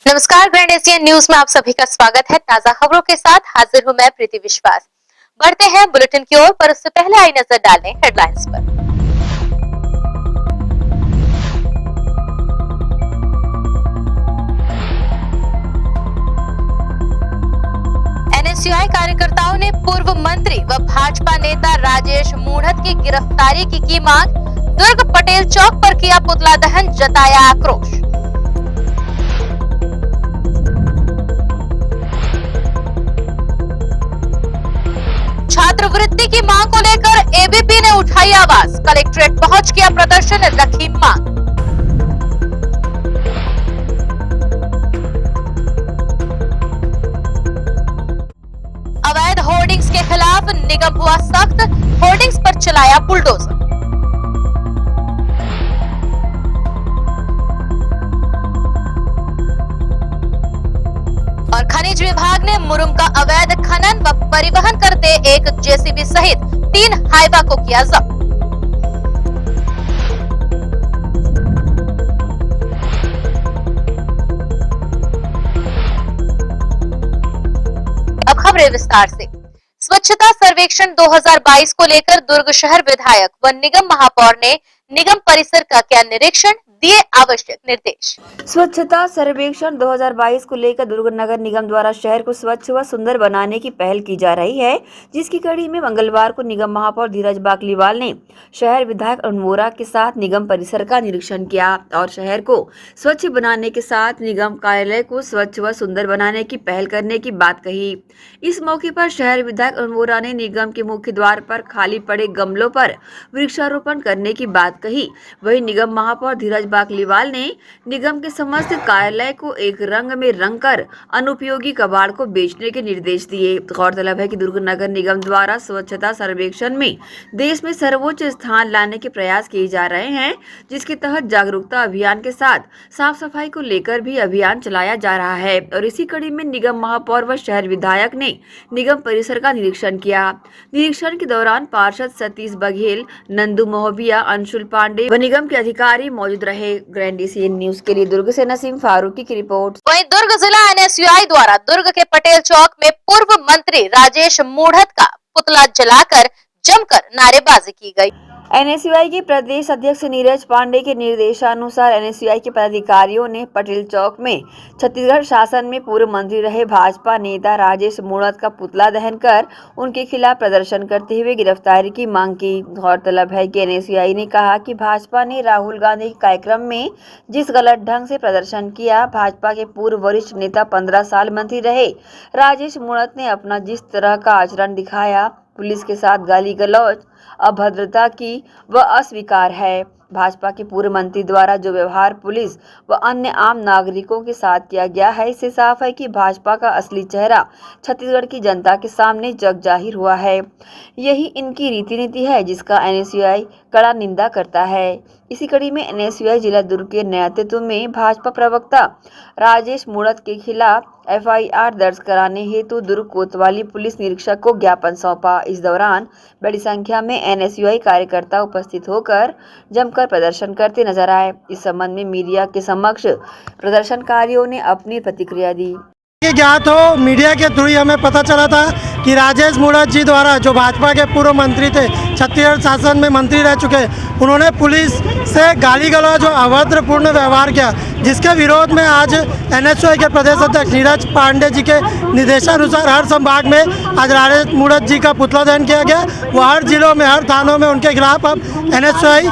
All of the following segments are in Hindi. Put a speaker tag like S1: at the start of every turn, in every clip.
S1: नमस्कार, ग्रैंड एशियन न्यूज में आप सभी का स्वागत है। ताजा खबरों के साथ हाजिर हूं मैं प्रीति विश्वास। बढ़ते हैं बुलेटिन की ओर, पर उससे पहले आई नजर डालें हेडलाइंस पर। एनएसयूआई कार्यकर्ताओं ने पूर्व मंत्री व भाजपा नेता राजेश मूढ़त की गिरफ्तारी की मांग। दुर्ग पटेल चौक पर किया पुतला दहन, जताया आक्रोश। छात्रवृत्ति की मांग को लेकर एबीपी ने उठाई आवाज, कलेक्ट्रेट पहुंच किया प्रदर्शन, रखी मांग। अवैध होर्डिंग्स के खिलाफ निगम हुआ सख्त, होर्डिंग्स पर चलाया बुलडोजर। और खनिज विभाग ने मुरुम का अवैध खनन व परिवहन करते एक जेसीबी सहित 3 हाइवा को किया जब्त। अब खबरें विस्तार से। स्वच्छता सर्वेक्षण 2022 को लेकर दुर्ग शहर विधायक व निगम महापौर ने निगम परिसर का किया निरीक्षण, दिए आवश्यक निर्देश।
S2: स्वच्छता सर्वेक्षण 2022 को लेकर दुर्ग नगर निगम द्वारा शहर को स्वच्छ व सुंदर बनाने की पहल की जा रही है, जिसकी कड़ी में मंगलवार को निगम महापौर धीरज बाकलीवाल ने शहर विधायक अरुण के साथ निगम परिसर का निरीक्षण किया और शहर को स्वच्छ बनाने के साथ निगम कार्यालय को स्वच्छ व सुंदर बनाने की पहल करने की बात कही। इस मौके पर शहर विधायक अरुण ने निगम के मुख्य द्वार पर खाली पड़े गमलों पर वृक्षारोपण करने की बात कही। वहीं निगम महापौर धीरज बाकलीवाल ने निगम के समस्त कार्यालय को एक रंग में रंगकर अनुपयोगी कबाड़ को बेचने के निर्देश दिए। गौरतलब है कि दुर्ग नगर निगम द्वारा स्वच्छता सर्वेक्षण में देश में सर्वोच्च स्थान लाने के प्रयास किए जा रहे हैं, जिसके तहत जागरूकता अभियान के साथ साफ सफाई को लेकर भी अभियान चलाया जा रहा है। और इसी कड़ी में निगम महापौर व शहर विधायक ने निगम परिसर का निरीक्षण किया। निरीक्षण के दौरान पार्षद सतीश बघेल, नंदू मोहबिया, अंशुल पांडे व निगम के अधिकारी मौजूद रहे। ग्रैंड एशियन न्यूज के लिए दुर्ग से नसीम फारूकी की रिपोर्ट।
S1: वहीं दुर्ग जिला एनएसयूआई द्वारा दुर्ग के पटेल चौक में पूर्व मंत्री राजेश मूढ़त का पुतला जलाकर जमकर नारेबाजी की गई।
S2: एनएसयूआई के प्रदेश अध्यक्ष नीरज पांडे के निर्देशानुसार एनएसयूआई के पदाधिकारियों ने पटेल चौक में छत्तीसगढ़ शासन में पूर्व मंत्री रहे भाजपा नेता राजेश मूढ़त का पुतला दहन कर उनके खिलाफ प्रदर्शन करते हुए गिरफ्तारी की मांग की। गौरतलब है कि एनएसयूआई ने कहा कि भाजपा ने राहुल गांधी के कार्यक्रम में जिस गलत ढंग से प्रदर्शन किया, भाजपा के पूर्व वरिष्ठ नेता 15 साल मंत्री रहे राजेश मूढ़त ने अपना जिस तरह का आचरण दिखाया, पुलिस के साथ गाली गलौज, अभद्रता की वह अस्वीकार है। भाजपा के पूर्व मंत्री द्वारा जो व्यवहार पुलिस व अन्य आम नागरिकों के साथ किया गया है, इससे साफ है कि भाजपा का असली चेहरा छत्तीसगढ़ की जनता के सामने जग जाहिर हुआ है। यही इनकी रीति नीति है, जिसका एनएसयूआई कड़ा निंदा करता है। इसी कड़ी में एनएसयूआई जिला दुर्ग के नेतृत्व में भाजपा प्रवक्ता राजेश मूढ़त के खिलाफ एफआईआर दर्ज कराने हेतु दुर्ग कोतवाली पुलिस निरीक्षक को ज्ञापन सौंपा। इस दौरान बड़ी संख्या में एनएसयूआई कार्यकर्ता उपस्थित होकर जमकर प्रदर्शन करते नजर आए। इस संबंध में मीडिया के समक्ष प्रदर्शनकारियों ने अपनी प्रतिक्रिया दी।
S3: ज्ञात हो, मीडिया के थ्रू हमें पता चला था कि राजेश मूढ़त जी द्वारा, जो भाजपा के पूर्व मंत्री थे, छत्तीसगढ़ शासन में मंत्री रह चुके, उन्होंने पुलिस से गाली गलौज और अभद्रपूर्ण व्यवहार किया, जिसके विरोध में आज एनएसयूआई के प्रदेश अध्यक्ष नीरज पांडे जी के निर्देशानुसार हर संभाग में आज राजेश मूढ़त जी का पुतला दहन किया गया। वो हर जिलों में, हर थानों में उनके खिलाफ अब एनएसयूआई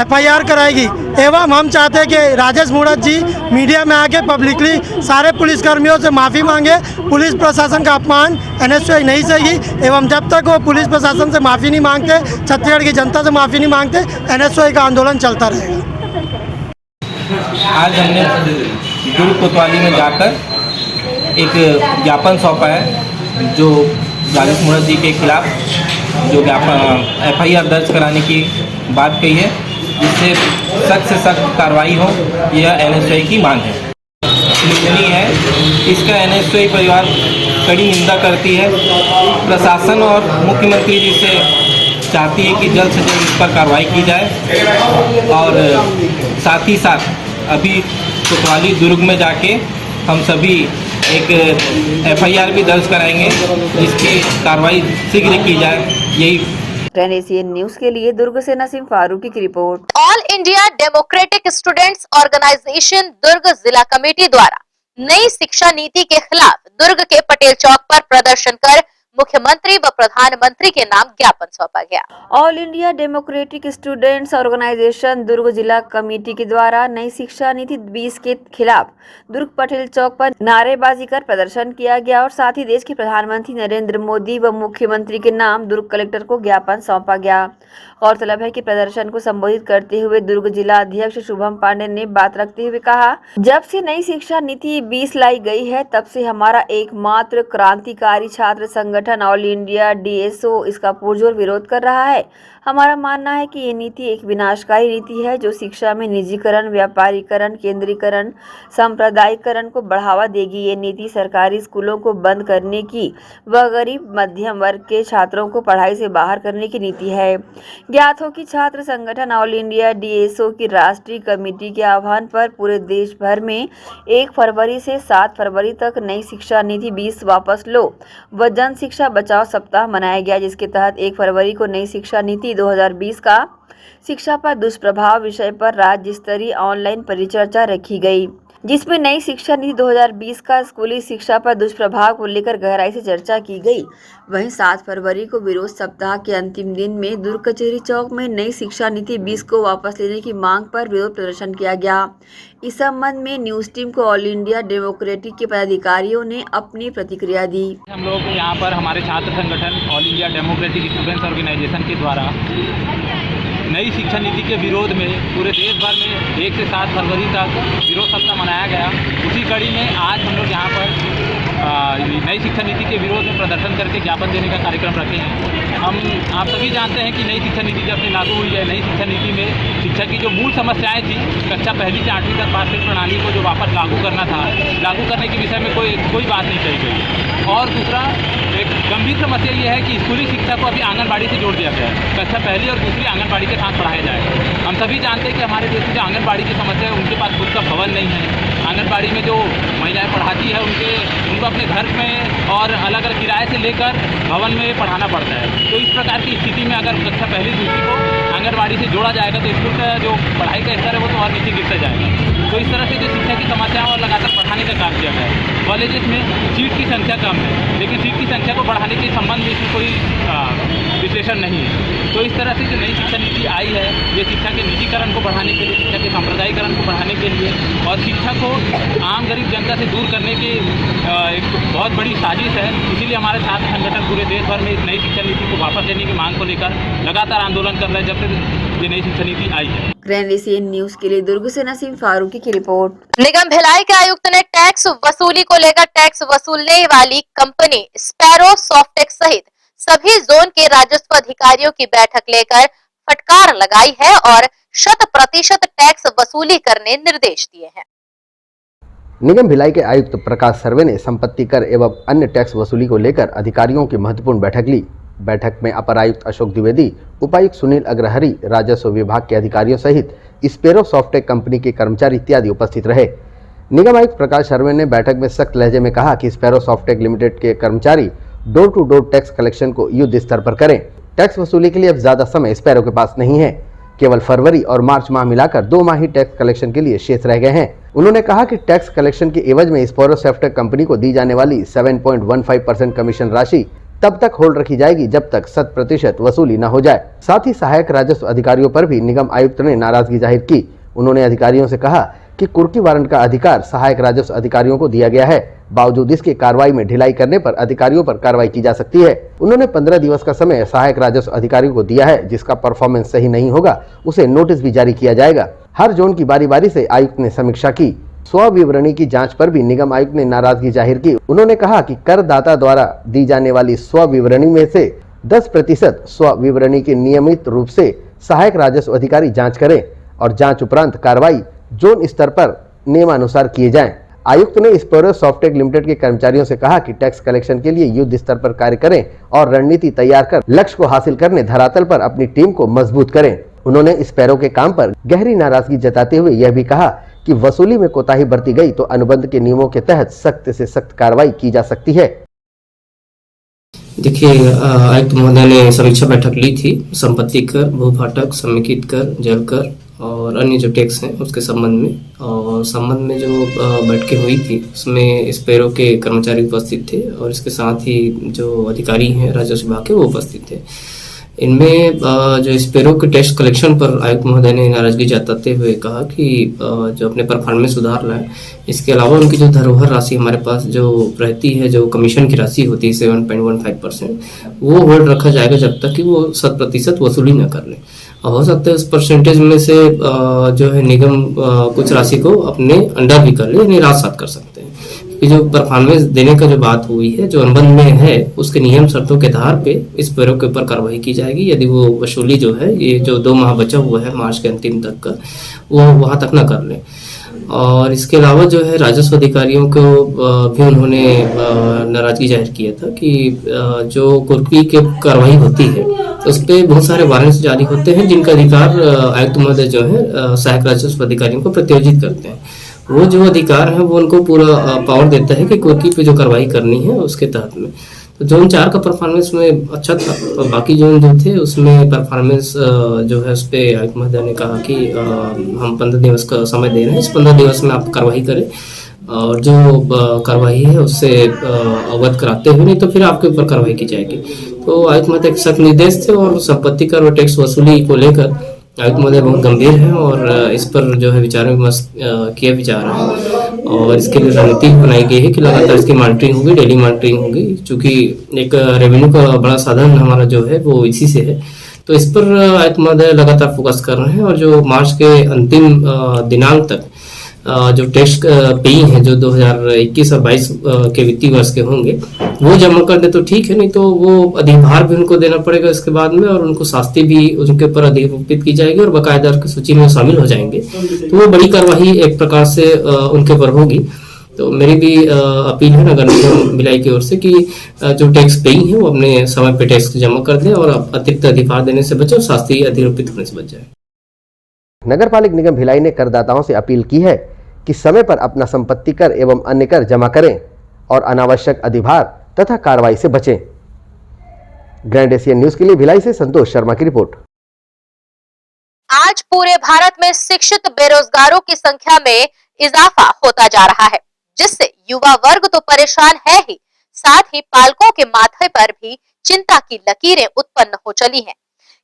S3: एफआईआर कराएगी। एवं हम चाहते हैं कि राजेश मूढ़त जी मीडिया में आके पब्लिकली सारे पुलिसकर्मियों से माफ़ी मांगे। पुलिस प्रशासन का अपमान एनएसयूआई नहीं सही, एवं जब तक वो पुलिस प्रशासन से माफ़ी नहीं मांगते, छत्तीसगढ़ की जनता से माफ़ी नहीं मांगते, एनएसयूआई का आंदोलन चलता रहेगा।
S4: आज हमने दुर्ग कोतवाली में जाकर एक ज्ञापन सौंपा है, जो राजेश मूढ़त जी के खिलाफ जो ज्ञापन एफआईआर दर्ज कराने की बात कही है, जिससे सख्त से सख्त कार्रवाई हो, यह एनएसयूआई की मांग है। निंदनीय है, इसका एनएसयूआई परिवार कड़ी निंदा करती है। प्रशासन और मुख्यमंत्री जी से चाहती है कि जल्द से जल्द इस पर कार्रवाई की जाए और साथ ही साथ अभी कोतवाली दुर्ग में जाके हम सभी एक FIR भी दर्ज कराएंगे, इसकी कार्रवाई शीघ्र की जाए। यही
S2: एनएसीएन न्यूज के लिए दुर्ग से नसीम फारूकी की report.
S1: All India democratic students organisation Durg जिला कमेटी द्वारा नई शिक्षा नीति के खिलाफ दुर्ग के पटेल चौक पर प्रदर्शन कर मुख्यमंत्री व प्रधानमंत्री के नाम ज्ञापन सौंपा गया।
S2: All India democratic students organisation Durg जिला कमेटी के द्वारा नई शिक्षा नीति 20 के खिलाफ दुर्ग पटेल चौक पर नारेबाजी कर प्रदर्शन किया गया और साथ ही देश के प्रधानमंत्री नरेंद्र मोदी व मुख्यमंत्री के नाम दुर्ग कलेक्टर को ज्ञापन सौंपा गया। गौरतलब है कि प्रदर्शन को संबोधित करते हुए दुर्ग जिला अध्यक्ष शुभम पांडे ने बात रखते हुए कहा, जब से नई शिक्षा नीति 20 लाई गई है तब से हमारा एकमात्र क्रांतिकारी छात्र संगठन ऑल इंडिया DSO इसका पुरजोर विरोध कर रहा है। हमारा मानना है कि ये नीति एक विनाशकारी नीति है जो शिक्षा में निजीकरण, व्यापारीकरण, केंद्रीकरण, सांप्रदायिकरण को बढ़ावा देगी। ये नीति सरकारी स्कूलों को बंद करने की व गरीब मध्यम वर्ग के छात्रों को पढ़ाई से बाहर करने की नीति है। ज्ञात हो कि छात्र संगठन ऑल इंडिया DSO की राष्ट्रीय कमेटी के आह्वान पर पूरे देश भर में 1 फरवरी से 7 फरवरी तक नई शिक्षा नीति 20 वापस लो व जन शिक्षा बचाओ सप्ताह मनाया गया, जिसके तहत 1 फरवरी को नई शिक्षा नीति 2020 का शिक्षा पर दुष्प्रभाव विषय पर राज्य स्तरीय ऑनलाइन परिचर्चा रखी गई, जिसमें नई शिक्षा नीति 2020 का स्कूली शिक्षा पर दुष्प्रभाव को लेकर गहराई से चर्चा की गई। वहीं 7 फरवरी को विरोध सप्ताह के अंतिम दिन में दुर्ग कचहरी चौक में नई शिक्षा नीति 20 को वापस लेने की मांग पर विरोध प्रदर्शन किया गया। इस संबंध में न्यूज टीम को ऑल इंडिया डेमोक्रेटिक के पदाधिकारियों ने अपनी प्रतिक्रिया दी।
S5: हम लोग यहाँ पर हमारे छात्र संगठन All India democratic students Organisation के द्वारा नई शिक्षा नीति के विरोध में पूरे देश भर में 1 से 7 फरवरी तक विरोध सप्ताह मनाया गया। उसी कड़ी में आज हम लोग यहाँ पर नई शिक्षा नीति के विरोध में प्रदर्शन करके ज्ञापन देने का कार्यक्रम रखे हैं। आप सभी जानते हैं कि नई शिक्षा नीति जब से लागू हुई है, नई शिक्षा नीति में शिक्षा की जो मूल समस्याएं थी, कक्षा 1 से 8वीं तक पाठ्यक्रम प्रणाली को जो वापस लागू करना था, लागू करने के विषय में कोई बात नहीं कही गई। और दूसरा एक गंभीर समस्या ये है कि स्कूली शिक्षा को अभी आंगनबाड़ी से जोड़ दिया गया है। कक्षा 1 और 2 आंगनबाड़ी के साथ पढ़ाया जाएगा। हम सभी जानते हैं कि हमारे देश में जो आंगनबाड़ी की समस्या है, उनके पास खुद का भवन नहीं है। आंगनबाड़ी में जो महिलाएं पढ़ाती है उनको अपने घर में और अलग अलग किराए से लेकर भवन में पढ़ाना पड़ता है। तो इस प्रकार की स्थिति में अगर कक्षा 1 2 को आंगनबाड़ी से जोड़ा जाएगा तो स्कूल का जो पढ़ाई का स्तर है वो तो और नीचे गिरता जाएगा। तो इस तरह से जो शिक्षा की समस्या और लगातार बढ़ाने का काम किया गया है। कॉलेजेस में सीट की संख्या कम है, लेकिन सीट की संख्या को बढ़ाने के संबंध में इसमें कोई विश्लेषण नहीं है। तो इस तरह से जो नई शिक्षा नीति आई है, ये शिक्षा के निजीकरण को बढ़ाने के लिए, शिक्षा के सांप्रदायिकरण को बढ़ाने के लिए और शिक्षा को आम गरीब जनता से दूर करने की एक बहुत बड़ी साजिश है। इसीलिए हमारे छात्र संगठन पूरे देश भर में इस नई शिक्षा नीति को वापस लेने की मांग को लेकर लगातार आंदोलन कर रहे हैं जब से ये नई शिक्षा नीति आई है।
S2: एनएसीएन न्यूज के लिए दुर्ग से नसीम फारूकी की रिपोर्ट।
S1: निगम भिलाई के आयुक्त ने टैक्स वसूली को लेकर टैक्स वसूलने वाली कंपनी स्पैरो सॉफ्टेक्स सहित सभी जोन के राजस्व अधिकारियों की बैठक लेकर फटकार लगाई है और 100% टैक्स वसूली करने निर्देश दिए हैं।
S6: निगम भिलाई के आयुक्त प्रकाश सर्वे ने संपत्ति कर एवं अन्य टैक्स वसूली को लेकर अधिकारियों की महत्वपूर्ण बैठक ली। बैठक में अपर आयुक्त अशोक द्विवेदी, उपायुक्त सुनील अग्रहरि, राजस्व विभाग के अधिकारियों सहित स्पेरो सॉफ्टेक कंपनी के कर्मचारी इत्यादि उपस्थित रहे। निगम आयुक्त प्रकाश सर्वे ने बैठक में सख्त लहजे में कहा कि स्पेरो सॉफ्टेक लिमिटेड के कर्मचारी door to door tax collection को युद्ध स्तर पर करें। टैक्स वसूली के लिए अब ज्यादा समय स्पेरो के पास नहीं है। केवल फरवरी और मार्च माह मिलाकर 2 माह ही टैक्स कलेक्शन के लिए शेष रह गए हैं। उन्होंने कहा कि टैक्स कलेक्शन के एवज में स्पेरो सॉफ्टेक कंपनी को दी जाने वाली 7.15% कमीशन राशि तब तक होल्ड रखी जाएगी जब तक 100% वसूली न हो जाए। साथ ही सहायक राजस्व अधिकारियों पर भी निगम आयुक्त ने नाराजगी जाहिर की। उन्होंने अधिकारियों से कहा कि कुर्की वारंट का अधिकार सहायक राजस्व अधिकारियों को दिया गया है। बावजूद इसके कार्रवाई में ढिलाई करने पर अधिकारियों पर कार्रवाई की जा सकती है। उन्होंने 15 दिवस का समय सहायक राजस्व अधिकारियों को दिया है। जिसका परफॉर्मेंस सही नहीं होगा उसे नोटिस भी जारी किया जाएगा। हर जोन की बारी बारी से आयुक्त ने समीक्षा की। स्व विवरणी की जांच पर भी निगम आयुक्त ने नाराजगी जाहिर की। उन्होंने कहा कि करदाता द्वारा दी जाने वाली स्व विवरणी में से 10% स्व विवरणी की नियमित रूप से सहायक राजस्व अधिकारी जांच करें और जांच उपरांत कार्रवाई जोन स्तर पर नियमानुसार किए जाएं। आयुक्त ने स्पेरो सॉफ्टेक लिमिटेड के कर्मचारियों से कहा कि टैक्स कलेक्शन के लिए युद्ध स्तर पर कार्य करें और रणनीति तैयार कर लक्ष्य को हासिल करने धरातल पर अपनी टीम को मजबूत करें। उन्होंने स्पेरो के काम पर गहरी नाराजगी जताते हुए यह भी कहा कि वसूली में कोताही बरती गई तो अनुबंध के नियमों के तहत सख्त से सख्त कार्रवाई की जा सकती है।
S7: देखिए, आयुक्त महोदय ने समीक्षा बैठक ली थी संपत्ति कर, भूभाटक, समेकित कर, जल कर और अन्य जो टैक्स हैं उसके संबंध में। और संबंध में जो बैठकें हुई थी उसमें स्पेरो के कर्मचारी उपस्थित थे और इसके साथ ही जो अधिकारी हैं राजस्व विभाग के वो उपस्थित थे। इनमें जो स्पेरो के टैक्स कलेक्शन पर आयुक्त महोदय ने नाराजगी जताते हुए कहा कि जो अपने परफॉर्मेंस सुधार लाए, इसके अलावा उनकी जो धरोहर राशि हमारे पास जो रहती है, जो कमीशन की राशि होती है 7.15%, वो होल्ड रखा जाएगा जब तक कि वो 100% वसूली न कर ले। और हो सकता है उस परसेंटेज में से जो है निगम कुछ राशि को अपने अंडर भी कर ले, यानी रात सात कर सकते हैं। कि जो परफॉर्मेंस देने का जो बात हुई है, जो अनुबंध में है, उसके नियम शर्तों के आधार पे इस पैरों के ऊपर कार्रवाई की जाएगी। यदि वो वसूली जो है, ये जो 2 माह बचा हुआ है मार्च के अंतिम तक का, वो वहां तक ना कर ले। और इसके अलावा जो है राजस्व अधिकारियों को भी उन्होंने नाराजगी जाहिर किया था कि जो कुर्की की कार्रवाई होती है उस पर बहुत सारे वारंट्स जारी होते हैं, जिनका अधिकार आयुक्त महोदय जो है सहायक राजस्व अधिकारियों को प्रत्योजित करते हैं। वो जो अधिकार है वो उनको पूरा पावर देता है कि कुर्की पे जो कार्रवाई करनी है उसके तहत में। तो जोन 4 का परफॉर्मेंस में अच्छा था और बाकी जोन जो थे उसमें परफॉर्मेंस जो है उस पर आयुक्त महोदय ने कहा कि हम 15 दिवस का समय दे रहे हैं, इस 15 दिवस में आप कार्रवाई करें और जो कार्रवाई है उससे अवगत कराते हुए, नहीं तो फिर आपके ऊपर कार्रवाई की जाएगी। तो आयुक्त महोदय के सख्त निर्देश थे और संपत्ति कर और टैक्स वसूली को लेकर आयुक्त महोदय बहुत गंभीर है और इस पर जो है विचार विमर्श किया भी जा रहा है और इसके लिए रणनीति बनाई गई है कि लगातार इसकी मॉनिटरिंग होगी, डेली मॉनिटरिंग होगी। चूंकि एक रेवेन्यू का बड़ा साधन हमारा जो है वो इसी से है, तो इस पर आयुक्त महोदय लगातार फोकस कर रहे हैं और जो मार्च के अंतिम दिनांक तक जो टैक्स पेई हैं जो 2021 और 22 के वित्तीय वर्ष के होंगे वो जमा कर दे तो ठीक है, नहीं तो वो अधिभार भी उनको देना पड़ेगा इसके बाद में और उनको शास्ति भी उनके ऊपर अधिरोपित की जाएगी और बकायेदार की सूची में शामिल हो जाएंगे। तो वो बड़ी कार्रवाई एक प्रकार से उनके ऊपर होगी। तो मेरी भी अपील है नगर निगम भिलाई की ओर से कि जो टैक्स पेई है वो अपने समय पे टैक्स जमा कर दें और अतिरिक्त अधिभार देने से बचे और शास्ति अधिरोपित होने से बच जाए।
S6: नगर पालिक निगम भिलाई ने करदाताओं से अपील की है कि समय पर अपना संपत्ति कर एवं अन्य कर जमा करें और अनावश्यक अधिभार तथा कार्रवाई से बचें। ग्रैंड एशियन न्यूज के लिए भिलाई से संतोष शर्मा की रिपोर्ट।
S1: आज पूरे भारत में शिक्षित बेरोजगारों की संख्या में इजाफा होता जा रहा है, जिससे युवा वर्ग तो परेशान है ही, साथ ही पालकों के माथे पर भी चिंता की लकीरें उत्पन्न हो चली हैं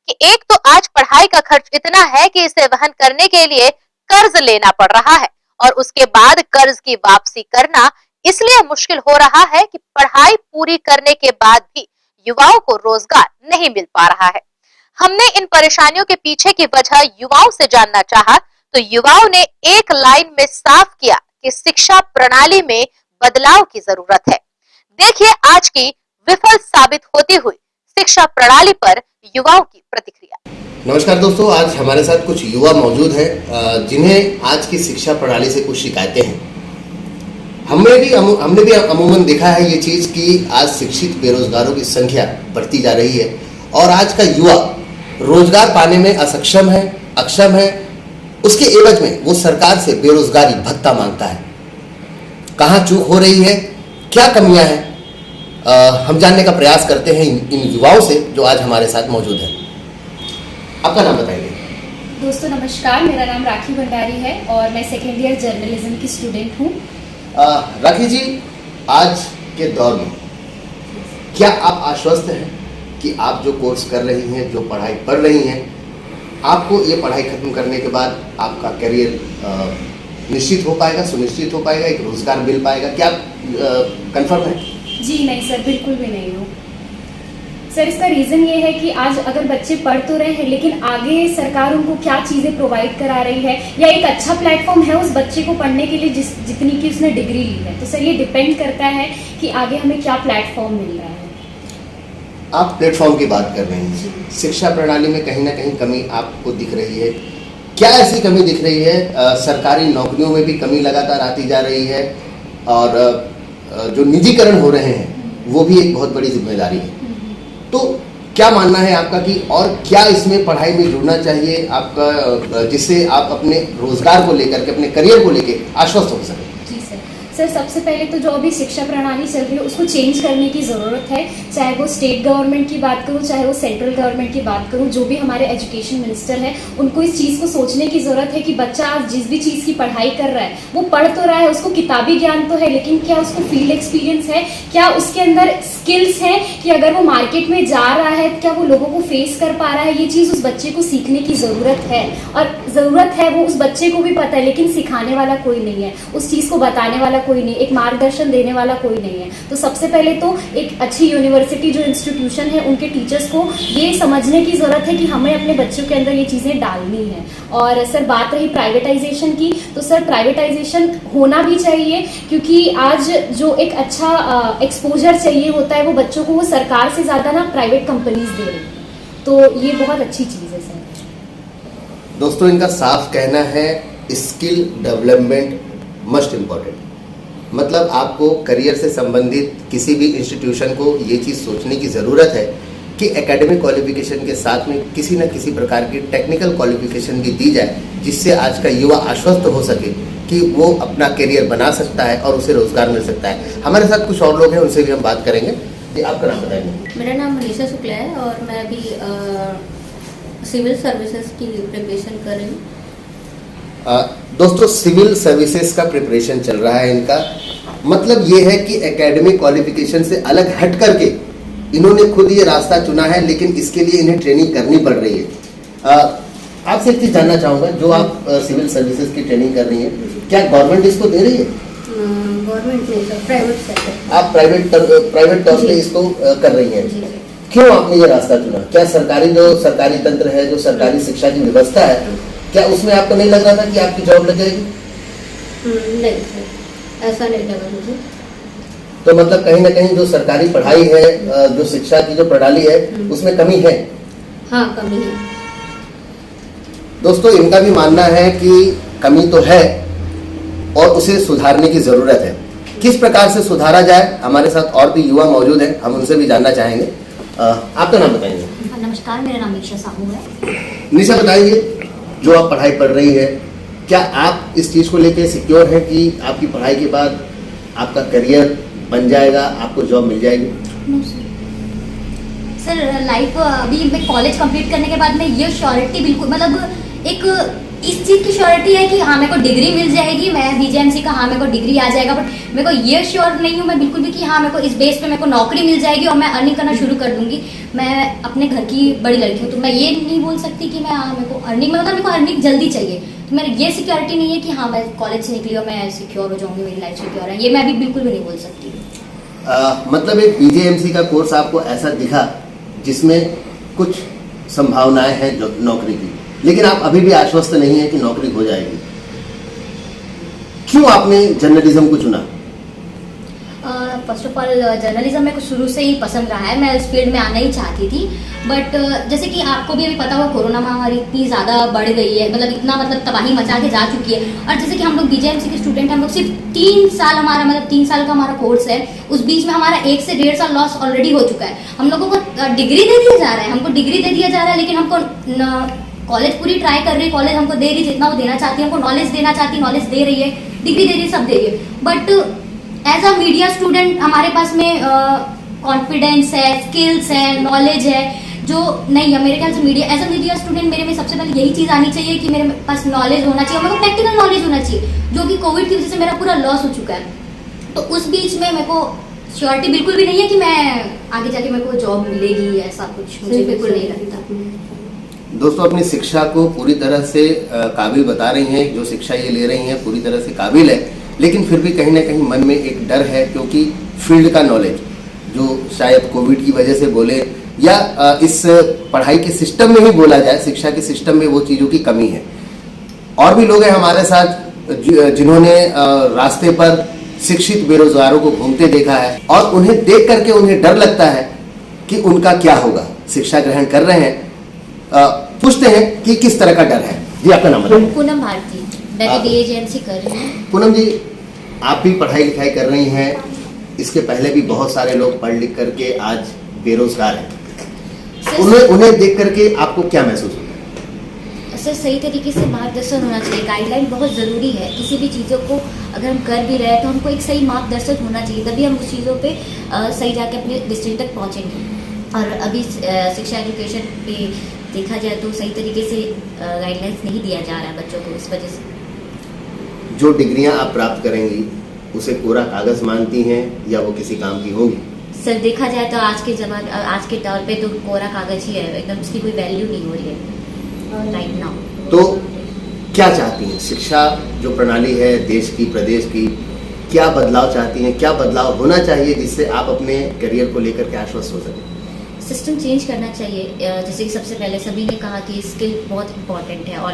S1: कि एक तो आज पढ़ाई का खर्च इतना है कि इसे वहन करने के लिए कर्ज लेना पड़ रहा है और उसके बाद कर्ज की वापसी करना इसलिए मुश्किल हो रहा है कि पढ़ाई पूरी करने के बाद भी युवाओं को रोजगार नहीं मिल पा रहा है। हमने इन परेशानियों के पीछे की वजह युवाओं से जानना चाहा तो युवाओं ने एक लाइन में साफ किया कि शिक्षा प्रणाली में बदलाव की जरूरत है। देखिए आज की विफल साबित होती हुई शिक्षा प्रणाली पर युवाओं की प्रतिक्रिया।
S8: नमस्कार दोस्तों, आज हमारे साथ कुछ युवा मौजूद हैं जिन्हें आज की शिक्षा प्रणाली से कुछ शिकायतें हैं। हमने भी अमूमन देखा है ये चीज़ कि आज शिक्षित बेरोजगारों की संख्या बढ़ती जा रही है और आज का युवा रोजगार पाने में असक्षम है, अक्षम है। उसके एवज में वो सरकार से बेरोजगारी भत्ता मांगता है। कहाँ चूक हो रही है, क्या कमियां हैं, हम जानने का प्रयास करते हैं इन युवाओं से जो आज हमारे साथ मौजूद हैं। आपका नाम बताइए।
S9: दोस्तों नमस्कार, मेरा नाम राखी भंडारी है और मैं सेकेंड ईयर जर्नलिज्म की स्टूडेंट हूँ।
S8: राखी जी, आज के दौर में क्या आप आश्वस्त हैं कि आप जो कोर्स कर रही हैं, जो पढ़ाई पढ़ रही हैं, आपको ये पढ़ाई खत्म करने के बाद आपका करियर निश्चित हो पाएगा, सुनिश्चित हो पाएगा, एक रोजगार मिल पाएगा? क्या कंफर्म है?
S9: जी नहीं सर, बिल्कुल भी नहीं हूँ सर। इसका रीज़न ये है कि आज अगर बच्चे पढ़ तो रहे हैं लेकिन आगे सरकार उनको क्या चीज़ें प्रोवाइड करा रही है या एक अच्छा प्लेटफॉर्म है उस बच्चे को पढ़ने के लिए जितनी की उसने डिग्री ली है। तो सर ये डिपेंड करता है कि आगे हमें क्या प्लेटफॉर्म मिल रहा है।
S8: आप प्लेटफॉर्म की बात कर रहे हैं, शिक्षा प्रणाली में कहीं ना कहीं कमी आपको दिख रही है। क्या ऐसी कमी दिख रही है? सरकारी नौकरियों में भी कमी लगातार आती जा रही है और जो निजीकरण हो रहे हैं वो भी एक बहुत बड़ी जिम्मेदारी है। तो क्या मानना है आपका कि और क्या इसमें पढ़ाई में जुड़ना चाहिए आपका, जिससे आप अपने रोजगार को लेकर के, अपने करियर को लेकर आश्वस्त हो सके?
S9: जी सर, सबसे पहले तो जो अभी शिक्षा प्रणाली चल रही है उसको चेंज करने की ज़रूरत है। चाहे वो स्टेट गवर्नमेंट की बात करूँ, चाहे वो सेंट्रल गवर्नमेंट की बात करूँ, जो भी हमारे एजुकेशन मिनिस्टर है उनको इस चीज़ को सोचने की ज़रूरत है कि बच्चा आज जिस भी चीज़ की पढ़ाई कर रहा है वो पढ़ तो रहा है, उसको किताबी ज्ञान तो है, लेकिन क्या उसको फील्ड एक्सपीरियंस है, क्या उसके अंदर स्किल्स है कि अगर वो मार्केट में जा रहा है क्या वो लोगों को फेस कर पा रहा है। ये चीज़ उस बच्चे को सीखने की ज़रूरत है, और ज़रूरत है वो उस बच्चे को भी पता है, लेकिन सिखाने वाला कोई नहीं है, उस चीज़ को बताने वाला कोई नहीं, एक मार्गदर्शन देने वाला कोई नहीं है। तो सबसे पहले तो एक अच्छी यूनिवर्सिटी जो इंस्टीट्यूशन है उनके टीचर्स को ये समझने की ज़रूरत है कि हमें अपने बच्चों के अंदर ये चीज़ें डालनी है। और सर बात रही प्राइवेटाइजेशन की, तो सर प्राइवेटाइजेशन होना भी चाहिए, क्योंकि आज जो एक अच्छा एक्सपोजर चाहिए होता है वो बच्चों को वो सरकार से ज़्यादा ना प्राइवेट कंपनीज दे रही, तो ये बहुत अच्छी चीज़ है सर।
S8: दोस्तों, इनका साफ कहना है स्किल डेवलपमेंट मस्ट इम्पॉर्टेंट, मतलब आपको करियर से संबंधित किसी भी इंस्टीट्यूशन को ये चीज़ सोचने की ज़रूरत है कि एकेडमिक क्वालिफिकेशन के साथ में किसी न किसी प्रकार की टेक्निकल क्वालिफिकेशन भी दी जाए, जिससे आज का युवा आश्वस्त हो सके कि वो अपना करियर बना सकता है और उसे रोजगार मिल सकता है। हमारे साथ कुछ और लोग हैं, उनसे भी हम बात करेंगे। जी, आपका नाम बताएंगे?
S10: मेरा नाम मनीषा शुक्ला है और मैं अभी सिविल सर्विसेज की प्रिपरेशन कर रही हूँ।
S8: दोस्तों, सिविल सर्विसेज का प्रिपरेशन चल रहा है इनका, मतलब ये है कि एकेडमिक क्वालिफिकेशन से अलग हट करके इन्होंने खुद ये रास्ता चुना है, लेकिन इसके लिए इन्हें ट्रेनिंग करनी पड़ रही है। आपसे एक चीज़ जानना चाहूँगा, जो आप सिविल सर्विसेज की ट्रेनिंग कर रही हैं, क्या गवर्नमेंट इसको दे रही है?
S10: गवर्नमेंट नहीं सर, प्राइवेट सेक्टर।
S8: आप प्राइवेट तौर पे इसको कर रही हैं, क्यों आपने ये रास्ता चुना? क्या सरकारी तंत्र है, जो सरकारी शिक्षा की व्यवस्था है, क्या उसमें आपको नहीं लग रहा था कि आपकी जॉब लग जाएगी?
S10: नहीं सर, ऐसा नहीं लगा मुझे।
S8: तो मतलब कहीं ना कहीं जो सरकारी पढ़ाई है, जो शिक्षा की जो प्रणाली है, उसमें कमी है।
S10: हाँ, कमी है।
S8: दोस्तों, इनका भी मानना है कि कमी तो है और उसे सुधारने की जरूरत है। किस प्रकार से सुधारा जाए, हमारे साथ और भी युवा मौजूद हैं, हम उनसे भी जानना चाहेंगे। आपका नाम बताएंगे?
S11: नमस्कार, मेरा नाम निशा साहू है।
S8: निशा, बताइए, जो आप पढ़ाई पढ़ रही है, क्या आप इस चीज़ को लेकर सिक्योर हैं कि आपकी पढ़ाई के बाद आपका करियर बन जाएगा, आपको जॉब मिल जाएगी?
S11: सर, लाइफ अभी मैं कॉलेज कंप्लीट करने के बाद में ये श्योरिटी बिल्कुल, मतलब एक इस चीज़ की श्योरिटी है कि हाँ मेरे को डिग्री मिल जाएगी, मैं बीजेएमसी का, हाँ मेरे को डिग्री आ जाएगा, बट मेरे को ये श्योर नहीं हूँ मैं बिल्कुल भी कि हाँ मेरे को इस बेस पे मेरे को नौकरी मिल जाएगी और मैं अर्निंग करना शुरू कर दूंगी। मैं अपने घर की बड़ी लड़की हूँ, तो मैं ये नहीं बोल सकती कि मैं हाँ मेरे को अर्निंग, मतलब मेरे को अर्निंग जल्दी चाहिए, तो मेरे ये सिक्योरिटी नहीं है कि हाँ मैं कॉलेज से निकली और मैं सिक्योर हो जाऊँगी, मेरी लाइफ सिक्योर है, ये मैं अभी बिल्कुल भी नहीं बोल सकती।
S8: मतलब एक बीजेएमसी का कोर्स आपको ऐसा दिखा जिसमें कुछ संभावनाएं हैं नौकरी की, लेकिन आप अभी भी आश्वस्त नहीं है कि नौकरी हो जाएगी। क्यों आपने जर्नलिज्म को चुना?
S11: फर्स्ट ऑफ ऑल जर्नलिज्म मेरे को शुरू से ही पसंद रहा है, मैं इस फील्ड में आना ही चाहती थी, बट जैसे कि आपको भी अभी पता होगा कोरोना महामारी इतनी ज़्यादा बढ़ गई है, मतलब इतना मतलब तबाही मचा के जा चुकी है, और जैसे कि हम लोग बीजेएमसी के स्टूडेंट हैं, हम लोग सिर्फ 3 साल हमारा, मतलब 3 साल का हमारा कोर्स है, उस बीच में हमारा 1 से 1.5 साल लॉस ऑलरेडी हो चुका है। हम लोगों को डिग्री दे दिया जा रहा है, हमको डिग्री दे दिया जा रहा है, लेकिन हमको कॉलेज पूरी ट्राई कर रही है, कॉलेज हमको दे रही है जितना वो देना चाहती है, हमको नॉलेज देना चाहती है, नॉलेज दे रही है, डिग्री दे रही है, सब दे रही है, but as a media student हमारे पास में कॉन्फिडेंस है, स्किल्स है, नॉलेज है जो नहीं है। मेरे ख्याल से media, as a media student मेरे में सबसे पहले यही चीज़ आनी चाहिए कि मेरे पास नॉलेज होना चाहिए, मेरे को प्रैक्टिकल नॉलेज होना चाहिए, जो कि कोविड की वजह से मेरा पूरा लॉस हो चुका है। तो उस बीच में मेरे को श्योरिटी बिल्कुल भी नहीं है कि मैं आगे जाके मेरे को जॉब मिलेगी, ऐसा कुछ मुझे बिल्कुल नहीं लगता।
S8: दोस्तों, अपनी शिक्षा को पूरी तरह से काबिल बता रही हैं, जो शिक्षा ये ले रही हैं पूरी तरह से काबिल है, लेकिन फिर भी कहीं ना कहीं मन में एक डर है, क्योंकि फील्ड का नॉलेज जो शायद कोविड की वजह से बोले या इस पढ़ाई के सिस्टम में ही बोला जाए, शिक्षा के सिस्टम में वो चीज़ों की कमी है। और भी लोग हैं हमारे साथ जिन्होंने रास्ते पर शिक्षित बेरोजगारों को घूमते देखा है और उन्हें देख करके उन्हें डर लगता है कि उनका क्या होगा। शिक्षा ग्रहण कर रहे हैं, पूछते हैं कि किस तरह का डर है। जी, आपका नाम बताइए।
S11: पूनम भारती, मैं बीजेएमसी कर रही हूँ।
S8: पूनम जी, आप भी पढ़ाई लिखाई कर रही हैं, इसके पहले भी बहुत सारे लोग पढ़ लिख करके आज बेरोजगार हैं। उन्हें देख करके आपको क्या महसूस होता है?
S11: सर सही तरीके से मार्गदर्शन होना चाहिए, गाइडलाइन बहुत ज़रूरी है। किसी भी चीज़ों को अगर हम कर भी रहे हैं तो हमको एक सही मार्गदर्शन होना चाहिए, तभी हम उस चीज़ों पे सही जाके अपने डिस्ट्रिक्ट तक पहुँचेंगे। और अभी शिक्षा एजुकेशन पे देखा जाए तो सही तरीके से गाइडलाइंस नहीं दिया जा रहा है बच्चों को, इस वजह से।
S8: जो डिग्रियां आप प्राप्त करेंगी उसे कोरा कागज मानती हैं या वो किसी काम की होंगी?
S11: सर देखा जाए तो आज के दौर पे तो कोरा कागज ही है, एकदम उसकी कोई वैल्यू नहीं हो रही है राइट नाउ।
S8: तो क्या चाहती हैं? शिक्षा जो प्रणाली है देश की, प्रदेश की, क्या बदलाव चाहती हैं? क्या बदलाव होना चाहिए जिससे आप अपने करियर को लेकर के आश्वस्त हो सकें?
S11: सिस्टम चेंज करना चाहिए। जैसे कि सबसे पहले सभी ने कहा कि स्किल बहुत इंपॉर्टेंट है और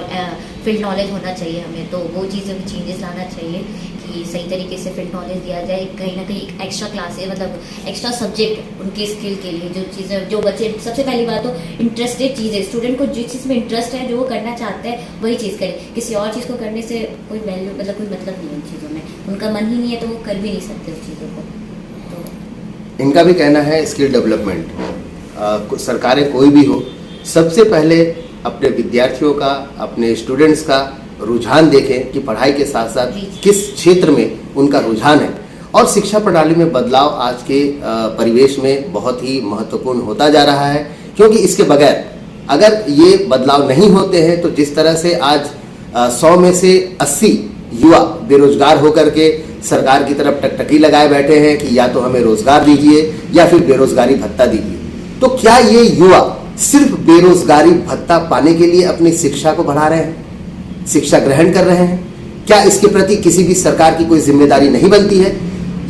S11: फील्ड नॉलेज होना चाहिए हमें, तो वो चीज़ें में चेंजेस लाना चाहिए कि सही तरीके से फील्ड नॉलेज दिया जाए। कहीं ना कहीं एक एक्स्ट्रा क्लासेस मतलब एक्स्ट्रा सब्जेक्ट उनके स्किल के लिए, जो चीज़ें जो बच्चे, सबसे पहली बात तो इंटरेस्टेड चीज़ें, स्टूडेंट को जिस चीज़ में इंटरेस्ट है, जो वो करना चाहते हैं वही चीज़ करें। किसी और चीज़ को करने से कोई वैल्यू मतलब कोई मतलब नहीं है उन चीज़ों में, उनका मन ही नहीं है तो वो कर भी नहीं सकते उस चीज़ों को। तो
S8: इनका भी कहना है स्किल डेवलपमेंट सरकारें कोई भी हो, सबसे पहले अपने विद्यार्थियों का, अपने स्टूडेंट्स का रुझान देखें कि पढ़ाई के साथ साथ किस क्षेत्र में उनका रुझान है। और शिक्षा प्रणाली में बदलाव आज के परिवेश में बहुत ही महत्वपूर्ण होता जा रहा है, क्योंकि इसके बगैर अगर ये बदलाव नहीं होते हैं तो जिस तरह से आज 100 में से 80 युवा बेरोजगार होकर के सरकार की तरफ टकटकी लगाए बैठे हैं कि या तो हमें रोजगार दीजिए या फिर बेरोजगारी भत्ता दीजिए, तो क्या ये युवा सिर्फ बेरोजगारी भत्ता पाने के लिए अपनी शिक्षा को बढ़ा रहे हैं, शिक्षा ग्रहण कर रहे हैं? क्या इसके प्रति किसी भी सरकार की कोई जिम्मेदारी नहीं बनती है?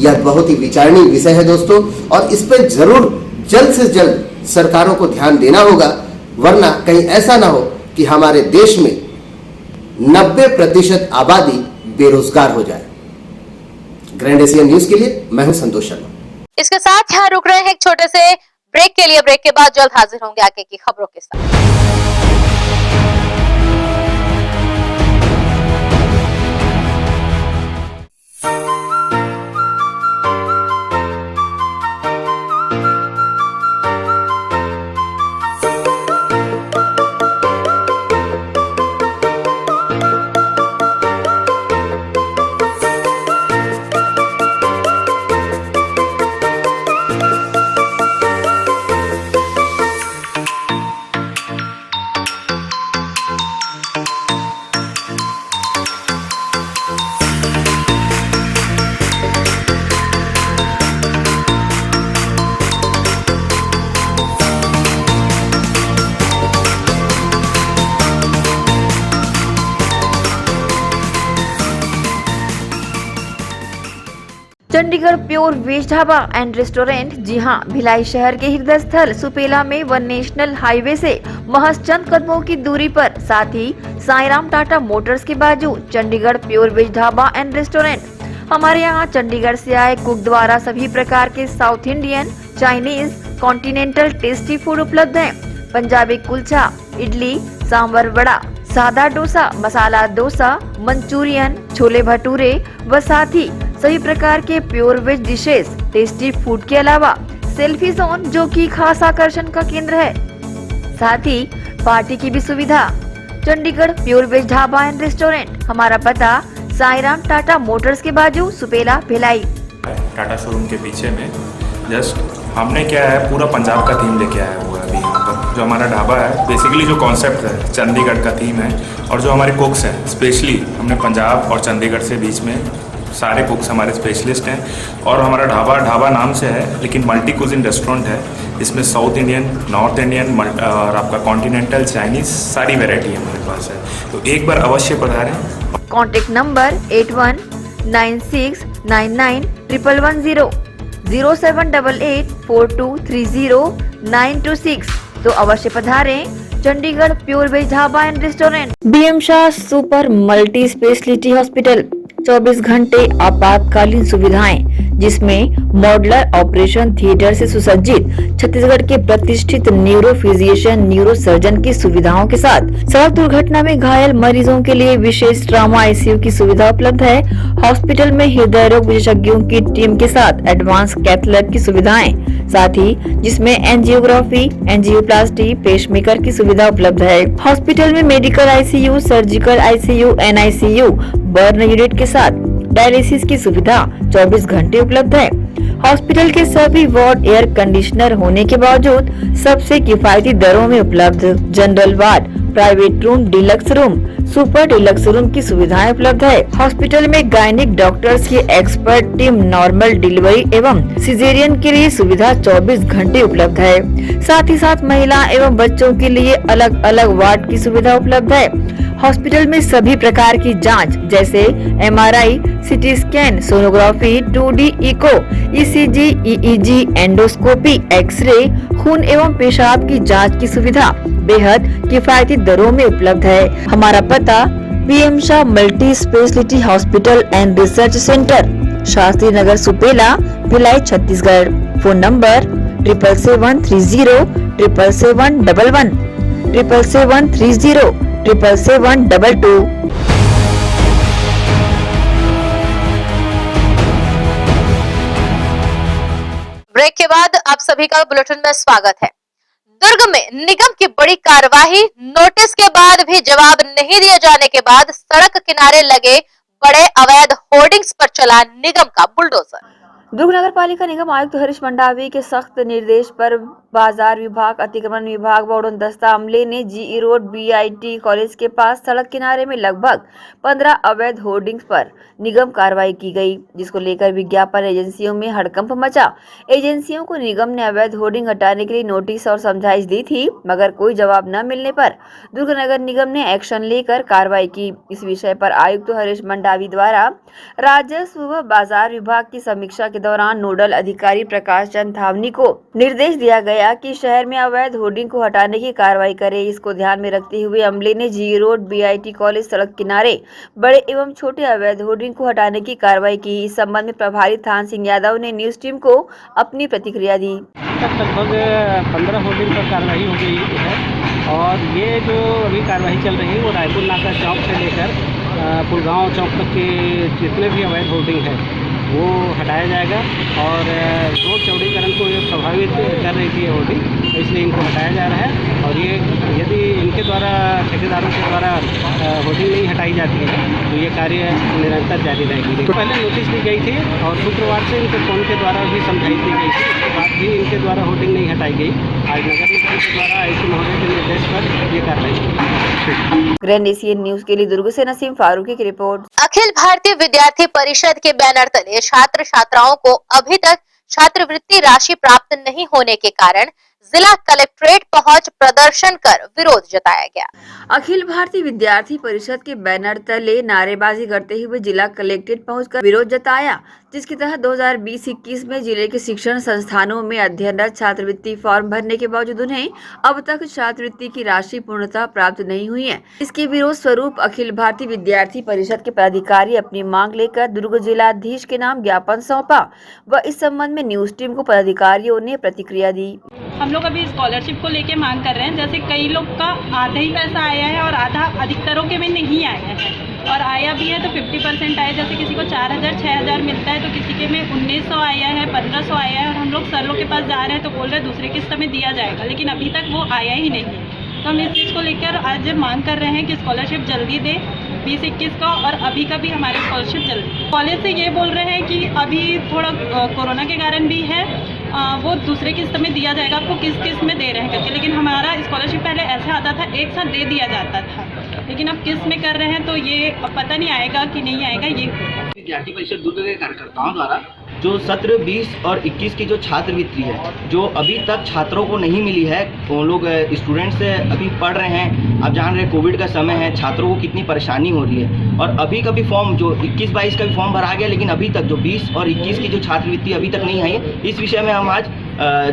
S8: यह बहुत ही विचारणीय विषय है दोस्तों, और इस पर जरूर जल्द से जल्द सरकारों को ध्यान देना होगा, वरना कहीं ऐसा ना हो कि हमारे देश में 90% आबादी बेरोजगार हो जाए। ग्रैंड एशियन न्यूज के लिए मैं हूं संतोष शर्मा।
S1: इसके साथ यहाँ रुक रहे हैं एक छोटे से ब्रेक के लिए। ब्रेक के बाद जल्द हाजिर होंगे आगे की खबरों के साथ।
S2: Chandigarh pure veg dhaba and restaurant, जी हां, भिलाई शहर के हृदय स्थल सुपेला में वन नेशनल हाईवे से महज चंद कदमों की दूरी पर, साथ ही साईराम टाटा मोटर्स के बाजू Chandigarh pure veg dhaba and restaurant. हमारे यहाँ चंडीगढ़ से आए कुक द्वारा सभी प्रकार के South Indian, Chinese, continental tasty food उपलब्ध हैं। पंजाबी कुलचा, इडली, सांभर वड़ा, सादा डोसा, मसाला डोसा, मंचूरियन, छोले भटूरे व साथ ही सभी प्रकार के pure veg dishes, tasty food के अलावा सेल्फी जोन जो कि खास आकर्षण का केंद्र है, साथ ही पार्टी की भी सुविधा। Chandigarh pure veg dhaba and restaurant, हमारा पता साईराम टाटा मोटर्स के बाजू सुपेला भिलाई।
S12: टाटा शोरूम के पीछे में जस्ट हमने क्या है पूरा पंजाब का थीम लेके आया हुआ है अभी यहाँ पर। जो हमारा ढाबा है बेसिकली जो कॉन्सेप्ट है चंडीगढ़ का थीम है, और जो हमारे कुक्स हैं स्पेशली हमने पंजाब और चंडीगढ़ से बीच में सारे कुक्स हमारे स्पेशलिस्ट हैं। और हमारा ढाबा नाम से है लेकिन मल्टी कुजिन रेस्टोरेंट है, इसमें साउथ इंडियन, नॉर्थ इंडियन और आपका कॉन्टिनेंटल, चाइनीज सारी वेराइटी हमारे पास है, तो एक बार अवश्य पधारें।
S2: कॉन्टेक्ट नंबर 8196991110, 07884230 तो अवश्य पधारें Chandigarh pure veg dhaba and restaurant. BM Shah super multi speciality hospital, 24 घंटे आपातकालीन सुविधाएं, जिसमें मॉडुलर ऑपरेशन थिएटर से सुसज्जित छत्तीसगढ़ के प्रतिष्ठित न्यूरो फिजिशियन न्यूरो सर्जन की सुविधाओं के साथ सड़क दुर्घटना में घायल मरीजों के लिए विशेष ट्रॉमा आईसीयू की सुविधा उपलब्ध है। हॉस्पिटल में हृदय रोग विशेषज्ञों की टीम के साथ एडवांस कैथ लैब की सुविधाएं, साथ ही जिसमें एंजियोग्राफी, एंजियोप्लास्टी, पेसमेकर की सुविधा उपलब्ध है। हॉस्पिटल में medical ICU, surgical ICU, NICU, burn unit के साथ डायलिसिस की सुविधा 24 घंटे उपलब्ध है। हॉस्पिटल के सभी वार्ड एयर कंडीशनर होने के बावजूद सबसे किफायती दरों में उपलब्ध। General ward, private room, deluxe room, super deluxe room की सुविधाएं उपलब्ध है। हॉस्पिटल में गायनिक डॉक्टर्स की एक्सपर्ट टीम नॉर्मल डिलीवरी एवं सिजेरियन के लिए सुविधा 24 घंटे उपलब्ध है। साथ ही साथ महिला एवं बच्चों के लिए अलग अलग वार्ड की सुविधा उपलब्ध है। हॉस्पिटल में सभी प्रकार की जांच जैसे MRI, CT scan, sonography, 2D echo, ECG, EEG, endoscopy, X ray, खून एवं पेशाब की जांच की सुविधा बेहद किफायती दरों में उपलब्ध है। हमारा पता PM Shah multi speciality hospital and research centre, Shastri Nagar, Supela, Bhilai, Chhattisgarh. Phone number 77730 77711 77730 77722।
S1: Break के बाद आप सभी का बुलेटिन में स्वागत है। दुर्ग में निगम की बड़ी कार्रवाई, नोटिस के बाद भी जवाब नहीं दिए जाने के बाद सड़क किनारे लगे बड़े अवैध होर्डिंग्स पर चला निगम का बुलडोजर।
S2: दुर्ग नगर पालिका निगम आयुक्त हरीश मंडावी के सख्त निर्देश पर बाजार विभाग, अतिक्रमण विभाग व उड़नदस्ता अमले ने जीई रोड बीआईटी कॉलेज के पास सड़क किनारे में लगभग 15 अवैध होर्डिंग्स पर निगम कार्रवाई की गई, जिसको लेकर विज्ञापन एजेंसियों में हड़कंप मचा। एजेंसियों को निगम ने अवैध होर्डिंग हटाने के लिए नोटिस और समझाइश दी थी, मगर कोई जवाब न मिलने पर दुर्ग नगर निगम ने एक्शन लेकर कार्रवाई की। इस विषय पर आयुक्त हरीश मंडावी द्वारा राजस्व व बाजार विभाग की समीक्षा के दौरान नोडल अधिकारी प्रकाश चंद थावनी को निर्देश दिया गया कि शहर में अवैध होर्डिंग को हटाने की कार्रवाई करे। इसको ध्यान में रखते हुए अमले ने जी रोड बीआईटी कॉलेज सड़क किनारे बड़े एवं छोटे अवैध होर्डिंग को हटाने की कार्रवाई की। इस संबंध में प्रभारी थान सिंह यादव ने न्यूज टीम को अपनी प्रतिक्रिया दी।
S13: लगभग 15 होर्डिंग पर कार्रवाई हो गई है और ये जो अभी कार्रवाई चल रही है वो रायपुर नाका चौक से लेकर पुलगांव चौक तक के जितने भी अवैध होर्डिंग है वो हटाया जाएगा और रोड चौड़ीकरण को ये प्रभावित कर रही थी होर्डिंग, तो इसलिए इनको हटाया जा रहा है। और ये यदि इनके द्वारा ठेकेदारों के द्वारा होर्डिंग नहीं हटाई जाती है तो ये कार्य निरंतर जारी रहेगी। तो पहले नोटिस दी गई थी और शुक्रवार से इनको फोन के द्वारा भी समझाइश दी गई थी, उसके बाद भी इनके द्वारा होर्डिंग नहीं हटाई गई। आज नगर निगम के द्वारा आईसी महोदय के निर्देश पर ये कार्रवाई।
S2: ग्रैंड एशियन न्यूज के लिए दुर्ग से नसीम फारूकी की रिपोर्ट।
S1: अखिल भारतीय विद्यार्थी परिषद के बैनर तले छात्र छात्राओं को अभी तक छात्रवृत्ति राशि प्राप्त नहीं होने के कारण जिला कलेक्ट्रेट पहुंच प्रदर्शन कर विरोध जताया गया।
S2: अखिल भारतीय विद्यार्थी परिषद के बैनर तले नारेबाजी करते हुए जिला कलेक्ट्रेट पहुंचकर विरोध जताया, जिसके तहत 2020-21 में जिले के शिक्षण संस्थानों में अध्ययनरत छात्रवृत्ति फॉर्म भरने के बावजूद उन्हें अब तक छात्रवृत्ति की राशि पूर्णतः प्राप्त नहीं हुई है। इसके विरोध स्वरूप अखिल भारतीय विद्यार्थी परिषद के पदाधिकारी अपनी मांग लेकर दुर्ग जिलाधीश के नाम ज्ञापन सौंपा व इस संबंध में न्यूज टीम को पदाधिकारियों ने प्रतिक्रिया दी।
S14: हम लोग अभी स्कॉलरशिप को लेके मांग कर रहे हैं, जैसे कई लोग का आधा ही पैसा आया है और आधा अधिकतरों के में नहीं आया है, और आया भी है तो 50% आया। जैसे किसी को 4000 6000 मिलता है तो किसी के में 1900 आया है, 1500 आया है, और हम लोग सर लोग के पास जा रहे हैं तो बोल रहे हैं दूसरे किस्त में दिया जाएगा, लेकिन अभी तक वो आया ही नहीं। तो हम इस चीज़ को लेकर आज मांग कर रहे हैं कि स्कॉलरशिप जल्दी दे 20-21 का, और अभी का भी हमारे स्कॉलरशिप जल्दी। कॉलेज से ये बोल रहे हैं कि अभी थोड़ा कोरोना के कारण भी है, वो दूसरे किस्त में दिया जाएगा, आपको किस किस्त में दे रहे हैं करके। लेकिन हमारा स्कॉलरशिप पहले ऐसे आता था एक साथ दे दिया जाता था, लेकिन अब किस्त में कर रहे हैं तो ये पता नहीं आएगा कि नहीं आएगा। ये
S15: विद्यार्थी परिषद दुर्ग के कार्यकर्ताओं द्वारा जो सत्र 20 और 21 की जो छात्रवृत्ति है जो अभी तक छात्रों को नहीं मिली है, वो लोग स्टूडेंट्स अभी पढ़ रहे हैं। आप जान रहे हैं कोविड का समय है, छात्रों को कितनी परेशानी हो रही है, और अभी का भी फॉर्म जो 21-22 का भी फॉर्म भरा गया, लेकिन अभी तक जो 20 और 21 की जो छात्रवृत्ति अभी तक नहीं आई है। इस विषय में हम आज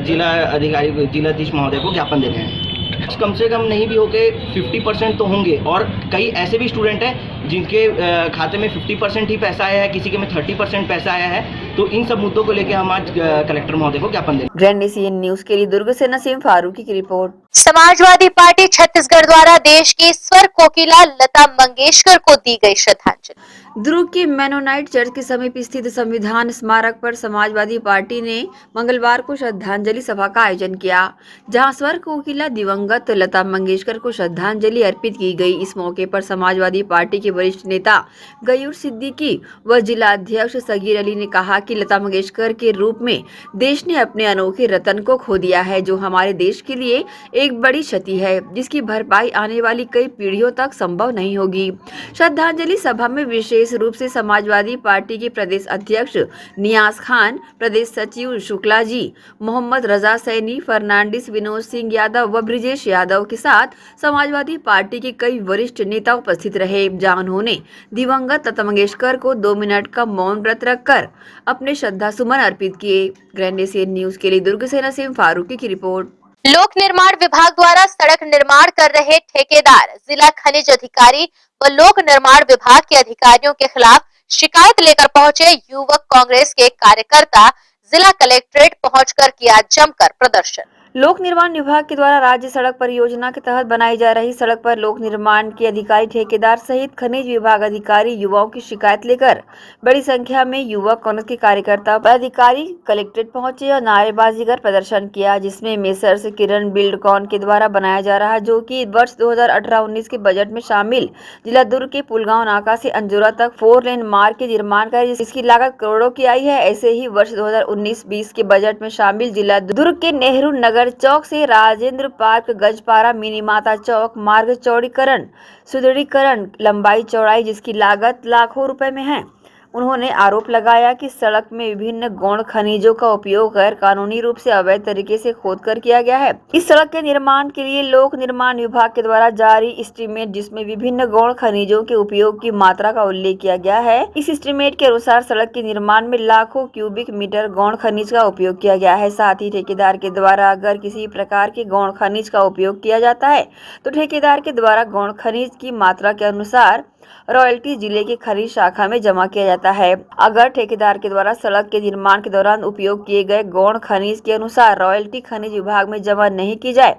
S15: जिला अधिकारी जिलाधीश महोदय को ज्ञापन दे रहे हैं। कम से कम नहीं भी होके 50% तो होंगे, और कई ऐसे भी स्टूडेंट हैं जिनके खाते में 50% ही पैसा आया है, किसी के में 30% पैसा आया है। तो इन सब मुद्दों को लेकर हम आज कलेक्टर महोदय को ज्ञापन देंगे।
S2: ग्रैंड एशियन न्यूज के लिए दुर्ग से नसीम फारूकी की रिपोर्ट।
S1: समाजवादी पार्टी छत्तीसगढ़ द्वारा देश की स्वर कोकिला लता मंगेशकर को दी गई श्रद्धांजलि।
S2: दुर्ग के मेनोनाइट चर्च के समीप स्थित संविधान स्मारक पर समाजवादी पार्टी ने मंगलवार को श्रद्धांजलि सभा का आयोजन किया, जहां स्वर कोकिला दिवंगत लता मंगेशकर को श्रद्धांजलि अर्पित की गई। इस मौके पर समाजवादी पार्टी के वरिष्ठ नेता गयूर सिद्दीकी व जिला अध्यक्ष सगीर अली ने कहा कि लता मंगेशकर के रूप में देश ने अपने अनोखे रतन को खो दिया है, जो हमारे देश के लिए एक बड़ी क्षति है, जिसकी भरपाई आने वाली कई पीढ़ियों तक संभव नहीं होगी। श्रद्धांजलि सभा में विशेष रूप से समाजवादी पार्टी के प्रदेश अध्यक्ष नियाज खान, प्रदेश सचिव शुक्ला जी, मोहम्मद रजा सैनी, फर्नांडिस, विनोद सिंह यादव व ब्रिजेश यादव के साथ समाजवादी पार्टी के कई वरिष्ठ नेता उपस्थित रहे, जहां उन्होंने दिवंगत लता मंगेशकर को 2 मिनट का मौन व्रत रखकर अपने श्रद्धा सुमन अर्पित किए। ग्रैंड एशियन न्यूज के लिए दुर्ग से नसीम फारूकी की रिपोर्ट।
S1: लोक निर्माण विभाग द्वारा सड़क निर्माण कर रहे ठेकेदार, जिला खनिज अधिकारी व लोक निर्माण विभाग के अधिकारियों के खिलाफ शिकायत लेकर पहुंचे युवक कांग्रेस के कार्यकर्ता जिला कलेक्ट्रेट पहुंचकर किया जमकर प्रदर्शन।
S2: लोक निर्माण विभाग के द्वारा राज्य सड़क परियोजना के तहत बनाई जा रही सड़क पर लोक निर्माण के अधिकारी, ठेकेदार सहित खनिज विभाग अधिकारी युवाओं की शिकायत लेकर बड़ी संख्या में युवक कांग्रेस के कार्यकर्ता अधिकारी कलेक्ट्रेट पहुंचे और नारेबाजी कर प्रदर्शन किया, जिसमें मेसर्स किरण बिल्डकॉन के द्वारा बनाया जा रहा जो कि वर्ष 2018-19 के बजट में शामिल जिला दुर्ग के पुलगांव नाका से अंजोरा तक 4 लेन मार्ग के निर्माण का, जिसकी लागत करोड़ों की आई है। ऐसे ही वर्ष 2019-20 के बजट में शामिल जिला दुर्ग के नेहरू नगर चौक से राजेंद्र पार्क, गजपारा, मिनी माता चौक मार्ग चौड़ीकरण, सुदृढ़ीकरण, लंबाई चौड़ाई जिसकी लागत लाखों रुपए में है। उन्होंने आरोप लगाया कि सड़क में विभिन्न गौण खनिजों का उपयोग गैर कानूनी रूप से अवैध तरीके से खोदकर किया गया है। इस सड़क के निर्माण के लिए लोक निर्माण विभाग के द्वारा जारी एस्टीमेट, जिसमें विभिन्न गौण खनिजों के उपयोग की मात्रा का उल्लेख किया गया है। इस एस्टीमेट के अनुसार सड़क के निर्माण में लाखों क्यूबिक मीटर गौण खनिज का उपयोग किया गया है। साथ ही ठेकेदार के द्वारा अगर किसी प्रकार के गौण खनिज का उपयोग किया जाता है तो ठेकेदार के द्वारा गौण खनिज की मात्रा के अनुसार रॉयल्टी जिले के खनिज शाखा में जमा किया जाता है। अगर ठेकेदार के द्वारा सड़क के निर्माण के दौरान उपयोग किए गए गौण खनिज के अनुसार रॉयल्टी खनिज विभाग में जमा नहीं की जाए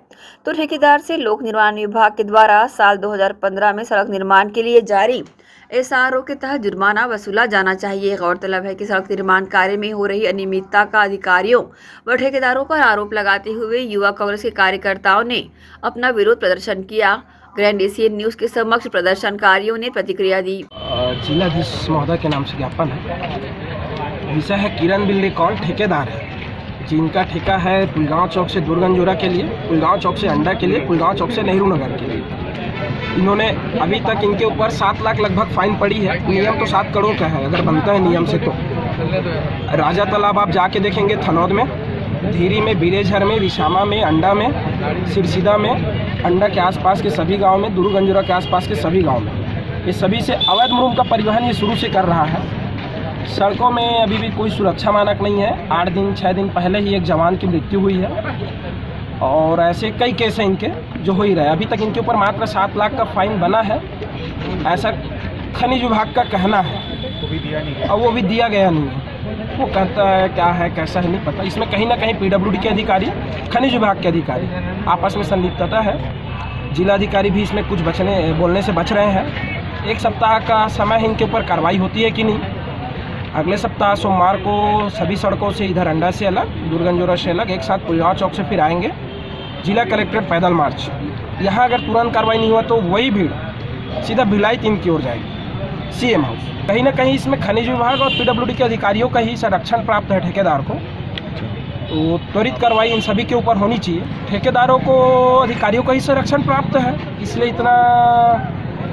S2: तो ठेकेदार से लोक निर्माण विभाग के द्वारा साल 2015 में सड़क निर्माण के लिए जारी SRO के तहत जुर्माना वसूला जाना चाहिए। गौरतलब है कि सड़क निर्माण कार्य में हो रही अनियमितता का अधिकारियों व ठेकेदारों पर आरोप लगाते हुए युवा कांग्रेस के कार्यकर्ताओं ने अपना विरोध प्रदर्शन किया। ग्रैंड एशियन न्यूज के समक्ष प्रदर्शनकारियों ने प्रतिक्रिया दी।
S16: जिलाधीश महोदय के नाम से ज्ञापन है। विषय है किरण बिल्डकॉन, ठेकेदार है जिनका ठेका है पुलगांव चौक से दुर्गंजोरा के लिए, पुलगांव चौक से अंडा के लिए, पुलगांव चौक से नेहरू नगर के लिए। इन्होंने अभी तक इनके ऊपर 7 लाख लगभग फाइन पड़ी है। नियम तो 7 करोड़ का है अगर बनता है नियम से तो। राजा तालाब आप जाके देखेंगे, थनौद में, धीरी में, बिरेझर में, विशामा में, अंडा में, सिरसिदा में, अंडा के आसपास के सभी गांव में, दुर्गंजोरा के आसपास के सभी गांव में, ये सभी से अवैध मुरुम का परिवहन ये शुरू से कर रहा है। सड़कों में अभी भी कोई सुरक्षा मानक नहीं है। 8 दिन 6 दिन पहले ही एक जवान की मृत्यु हुई है और ऐसे कई केस हैं इनके जो हो ही रहे। अभी तक इनके ऊपर मात्र 7 लाख का फाइन बना है, ऐसा खनिज विभाग का कहना है और वो भी दिया गया नहीं है। वो कहता है क्या है कैसा है नहीं पता। इसमें कहीं ना कहीं PWD के अधिकारी, खनिज विभाग के अधिकारी आपस में संलिप्तता है। जिलाधिकारी भी इसमें कुछ बोलने से बच रहे हैं। 1 सप्ताह का समय इनके ऊपर कार्रवाई होती है कि नहीं। अगले सप्ताह सोमवार को सभी सड़कों से, इधर अंडा से अलग, दुर्गंजोरा से अलग, एक साथ पुलगांव चौक से फिर आएंगे जिला कलेक्ट्रेट पैदल मार्च। यहाँ अगर तुरंत कार्रवाई नहीं हुआ तो वही भीड़ सीधा भिलाई 3 की ओर जाएगी, CM हाउस। कहीं ना कहीं इसमें खनिज विभाग और PWD के अधिकारियों का ही संरक्षण प्राप्त है ठेकेदार को, तो त्वरित कार्रवाई इन सभी के ऊपर होनी चाहिए। ठेकेदारों को, अधिकारियों का ही संरक्षण प्राप्त है, इसलिए इतना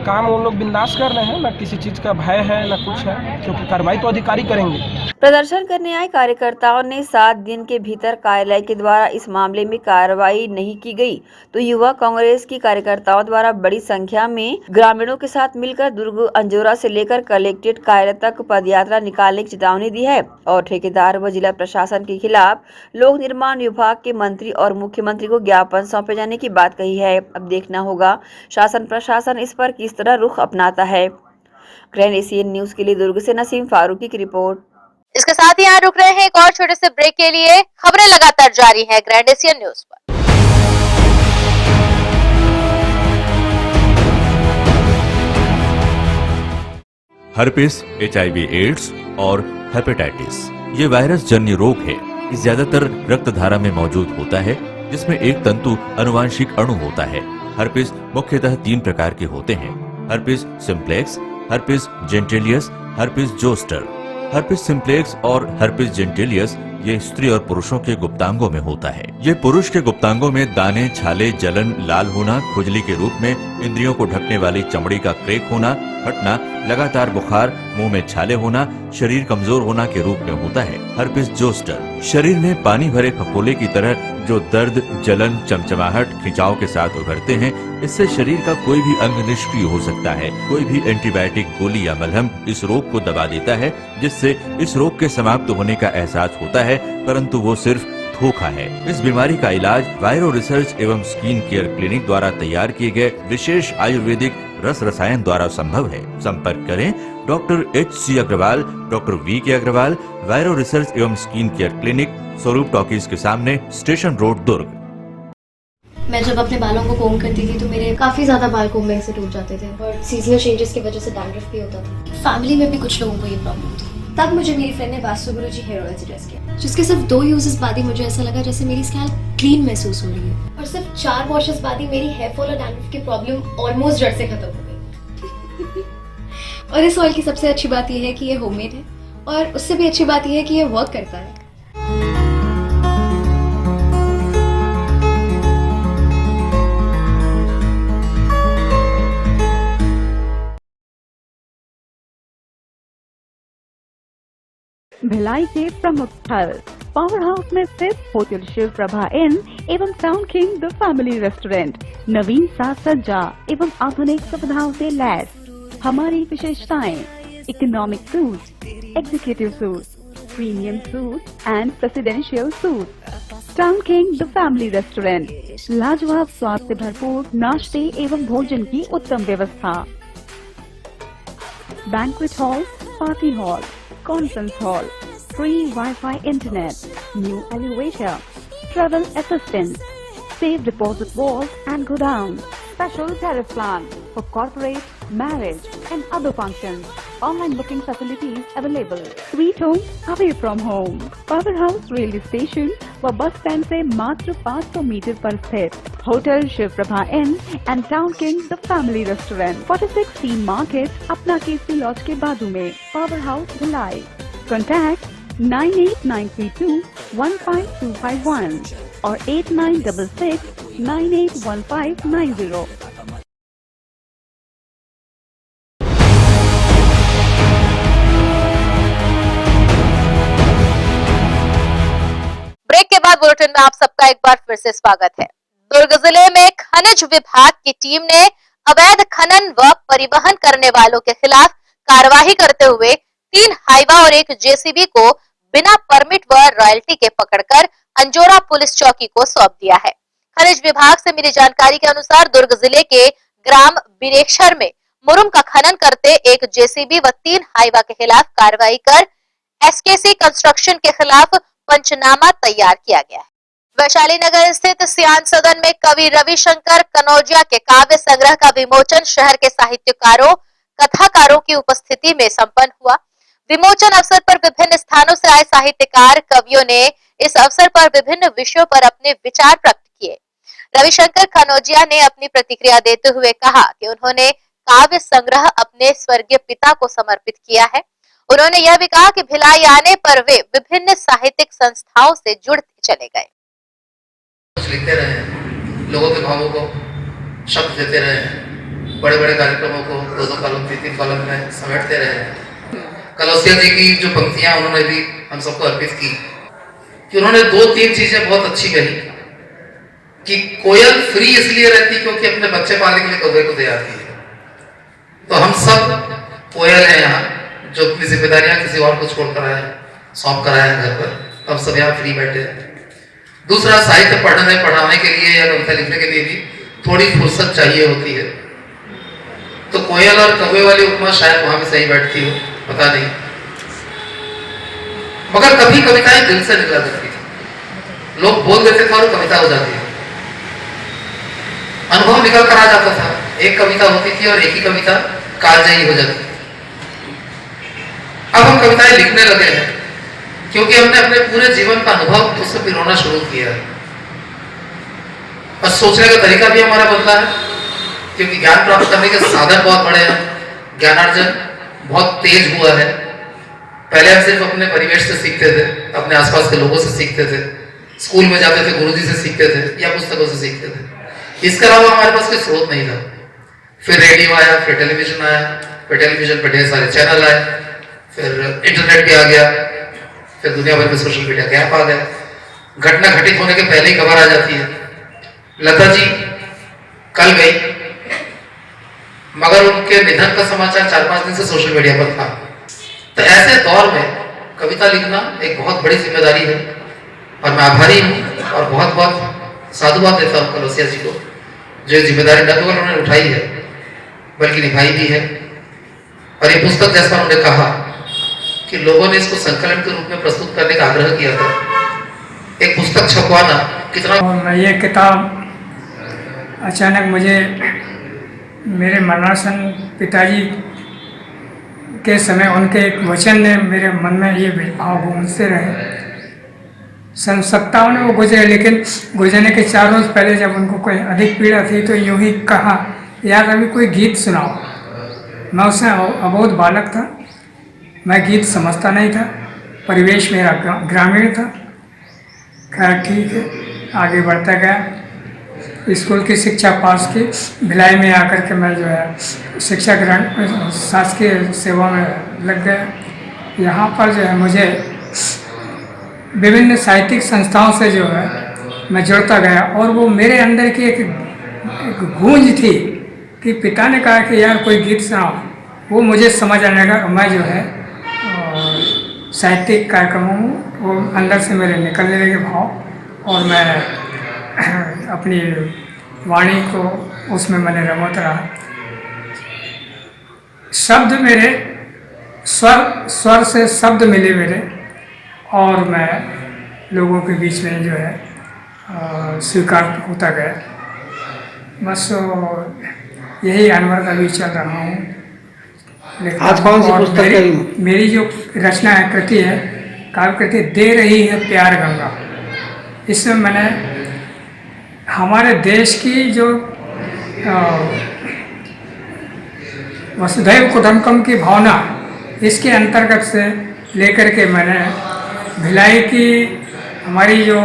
S16: काम वो लोग बिंदास कर रहे हैं, ना किसी चीज़ का भय है ना कुछ है, क्योंकि कार्रवाई तो अधिकारी करेंगे।
S2: प्रदर्शन करने आए कार्यकर्ताओं ने 7 दिन के भीतर कार्यालय के द्वारा इस मामले में कार्रवाई नहीं की गई तो युवा कांग्रेस की कार्यकर्ताओं द्वारा बड़ी संख्या में ग्रामीणों के साथ मिलकर दुर्ग अंजोरा से लेकर कलेक्ट्रेट कार्यालय तक पदयात्रा निकालने की चेतावनी दी है और ठेकेदार व जिला प्रशासन के खिलाफ लोक निर्माण विभाग के मंत्री और मुख्यमंत्री को ज्ञापन सौंपे जाने की बात कही है। अब देखना होगा शासन प्रशासन इस पर किस तरह रुख अपनाता है। ग्रैंड एशियन न्यूज के लिए दुर्ग से नसीम फारूकी की रिपोर्ट।
S1: इसके साथ ही यहाँ रुक रहे हैं एक और छोटे से ब्रेक के लिए। खबरें लगातार जारी हैं ग्रैंड एशियन न्यूज पर।
S17: हर्पिस, HIV एड्स और हेपेटाइटिस ये वायरस जन्य रोग है। ये ज्यादातर रक्त धारा में मौजूद होता है जिसमें एक तंतु अनुवांशिक अणु होता है। हर्पिस मुख्यतः 3 प्रकार के होते हैं: herpes simplex, herpes genitalis, herpes zoster. Herpes simplex और हर्पिस जेंटिलियस ये स्त्री और पुरुषों के गुप्तांगों में होता है। ये पुरुष के गुप्तांगों में दाने, छाले, जलन, लाल होना, खुजली के रूप में, इंद्रियों को ढकने वाली चमड़ी का क्रेक होना, फटना, लगातार बुखार, मुंह में छाले होना, शरीर कमजोर होना के रूप में होता है। हर्पिस जोस्टर शरीर में पानी भरे फफोले की तरह जो दर्द, जलन, चमचमाहट, खिंचाव के साथ उभरते हैं। इससे शरीर का कोई भी अंग निष्क्रिय हो सकता है। कोई भी एंटीबायोटिक, गोली या मलहम इस रोग को दबा देता है, जिससे इस रोग के समाप्त होने का एहसास होता है, परंतु वो सिर्फ धोखा है। इस बीमारी का इलाज वायरो रिसर्च एवं स्किन केयर क्लिनिक द्वारा तैयार किए गए विशेष आयुर्वेदिक रस रसायन द्वारा संभव है। संपर्क करें doctor HC Agrawal, doctor VK Agrawal, viro research एवं skin care clinic, Swaroop talkies के सामने, स्टेशन रोड, दुर्ग।
S18: मैं जब अपने बालों को कोम करती थी तो मेरे काफ़ी ज़्यादा बाल कोम्बिंग से टूट जाते थे और सीजनल चेंजेस की वजह से डैंड्रफ भी होता था। फैमिली में भी कुछ लोगों को ये प्रॉब्लम थी। तब मुझे मेरी फ्रेंड ने वास्तु गुरुजी हेयर ऑयल सजेस्ट किया, जिसके सिर्फ 2 यूजेस बाद ही मुझे ऐसा लगा जैसे मेरी स्कैल्प क्लीन महसूस हो रही है और सिर्फ 4 वॉशेस बाद ही मेरी हेयर फॉल और डैंड्रफ की प्रॉब्लम ऑलमोस्ट जड़ से खत्म हो गई। और इस ऑयल की सबसे अच्छी बात यह है कि ये होममेड है और उससे भी अच्छी बात यह है कि ये वर्क करता है।
S19: भिलाई के प्रमुख स्थल पावर हाउस में स्थित होटल शिव प्रभा इन एवं town king the family restaurant नवीन साज सज्जा एवं आधुनिक सुविधाओं से लैस। हमारी विशेषताएं: economic suite, executive suite, premium suite and presidential suite. Town king the family restaurant, लाजवाब स्वाद से भरपूर नाश्ते एवं भोजन की उत्तम व्यवस्था। Banquet hall, party hall, conference hall, free Wi-Fi internet, new elevator, travel assistance, safe deposit vault and godown, special tariff plan for corporate, marriage and other functions. Online booking facilities available. Sweet home away from home. Powerhouse railway station व बस स्टैंड से मात्र 500 मीटर पर स्थित hotel Shiv Prabha inn and town king the family restaurant, 46 team market, अपना केसी लॉज के बाजू में। Power house Bhilai. कॉन्टैक्ट 98932 15251 और 8966 981590।
S1: ब्रेक के बाद बुलेटिन में आप सबका एक बार फिर से स्वागत है। दुर्ग जिले में खनिज विभाग की टीम ने अवैध खनन व परिवहन करने वालों के खिलाफ कार्यवाही करते हुए 3 हाइवा और 1 JCB को बिना परमिट व रॉयल्टी के पकड़कर अंजोरा पुलिस चौकी को सौंप दिया है। खनिज विभाग से मिली जानकारी के अनुसार दुर्ग जिले के ग्राम बिरेक्षर में मुरुम का खनन करते 1 JCB व 3 हाइवा के खिलाफ कार्रवाई कर SKC कंस्ट्रक्शन के खिलाफ पंचनामा तैयार किया गया है। वैशाली नगर स्थित सियान सदन में कवि रविशंकर कनौजिया के काव्य संग्रह का विमोचन शहर के साहित्यकारों, कथाकारों की उपस्थिति में संपन्न हुआ। विमोचन अवसर पर विभिन्न स्थानों से आए साहित्यकार, कवियों ने इस अवसर पर विभिन्न विषयों पर अपने विचार प्रकट किए। रविशंकर कनौजिया ने अपनी प्रतिक्रिया देते हुए कहा कि उन्होंने काव्य संग्रह अपने स्वर्गीय पिता को समर्पित किया है। उन्होंने यह भी कहा कि भिलाई आने पर वे विभिन्न साहित्यिक संस्थाओं से जुड़ते चले गए।
S8: लिखते रहे, लोगों के भावों को शब्द देते रहे,
S20: बड़े बड़े कार्यक्रमों को 2-2 कॉलम 3-3 कॉलम में समेटते रहे हैं। कलौसिया जी की जो पंक्तियां उन्होंने भी हम सबको अर्पित की कि उन्होंने 2-3 चीजें बहुत अच्छी कही कि कोयल फ्री इसलिए रहती क्योंकि अपने बच्चे पालने के लिए कौवे को दे आती है। तो हम सब कोयल हैं यहाँ, जो अपनी जिम्मेदारियां किसी और को छोड़कर आए, सौंप कर आए घर पर, हम सब यहाँ फ्री बैठे हैं। दूसरा, साहित्य पढ़ने पढ़ाने के लिए या कविता लिखने के लिए भी थोड़ी फुर्सत चाहिए होती है। तो कोयल और कौवे वाली उपमा शायद वहां भी सही बैठती हो, पता नहीं, मगर कभी कविताएं दिल से निकला करती थी। लोग बोल देते थे और कविता हो जाती है, अनुभव निकल कर आ जाता था। एक कविता होती थी और एक ही कविता कालजयी हो जाती थी। अब हम कविताएं लिखने लगे हैं क्योंकि हमने अपने पूरे जीवन का अनुभव उससे पिरोना शुरू किया है और सोचने का तरीका भी हमारा बदला है क्योंकि ज्ञान प्राप्त करने के साधन बहुत बड़े हैं, ज्ञानार्जन बहुत तेज हुआ है। पहले हम सिर्फ अपने परिवेश से सीखते थे, अपने आसपास के लोगों से सीखते थे, स्कूल में जाते थे, गुरुजी से सीखते थे या पुस्तकों से सीखते थे। इसके अलावा हमारे पास कोई स्रोत नहीं था। फिर रेडियो आया, फिर टेलीविजन आया, फिर टेलीविजन पर ढेर सारे चैनल आए, फिर इंटरनेट भी आ गया, फिर दुनिया भर में सोशल मीडिया के ऐप आ गए। घटना घटित होने के पहले ही खबर आ जाती है, लता जी कल गई, मगर उनके निधन का समाचार 4-5 दिन से सोशल मीडिया पर था। तो ऐसे दौर में कविता लिखना एक बहुत बड़ी जिम्मेदारी है और मैं आभारी हूँ और बहुत बहुत साधुवाद देता हूँ कलौसिया जी को, जो जिम्मेदारी न केवल उन्होंने उठाई है बल्कि निभाई भी है। और ये पुस्तक, जैसा उन्होंने कहा कि लोगों ने इसको संकलन के रूप में प्रस्तुत करने का आग्रह किया था, एक पुस्तक छपवाना कितना।
S21: और ये किताब अचानक मुझे मेरे मरणासन पिताजी के समय उनके एक वचन ने मेरे मन में ये भाव गूंजते रहे। सन 57 में वो गुजरे, लेकिन गुजरने के 4 रोज पहले जब उनको कोई अधिक पीड़ा थी तो यूं ही कहा, यार अभी कोई गीत सुनाओ। मैं उसमें अबोध बालक था, मैं गीत समझता नहीं था, परिवेश मेरा ग्रामीण था। खैर ठीक है, आगे बढ़ता गया, स्कूल की शिक्षा पास की, भिलाई में आकर के मैं जो है शिक्षा ग्रहण शासकीय सेवा में लग गया। यहाँ पर जो है मुझे विभिन्न साहित्यिक संस्थाओं से जो है मैं जुड़ता गया और वो मेरे अंदर की एक गूंज थी कि पिता ने कहा कि यार कोई गीत सुनाओ। वो मुझे समझ आने लगा, मैं जो है साहित्यिक कार्यक्रमों में वो अंदर से मेरे निकलने लगे भाव और मैं अपनी वाणी को उसमें मैंने रमत रहा। शब्द मेरे स्वर से शब्द मिले मेरे और मैं लोगों के बीच में जो है स्वीकार होता गया। बस यही अनवर अभी चल रहा हूँ।
S22: आज कौन सी पुस्तक
S21: मेरी जो रचना है, कृति है, काव्य कृति दे रही है प्यार गंगा। इसमें मैंने हमारे देश की जो वसुधैव कुटुंबकम की भावना, इसके अंतर्गत से लेकर के मैंने भिलाई की हमारी जो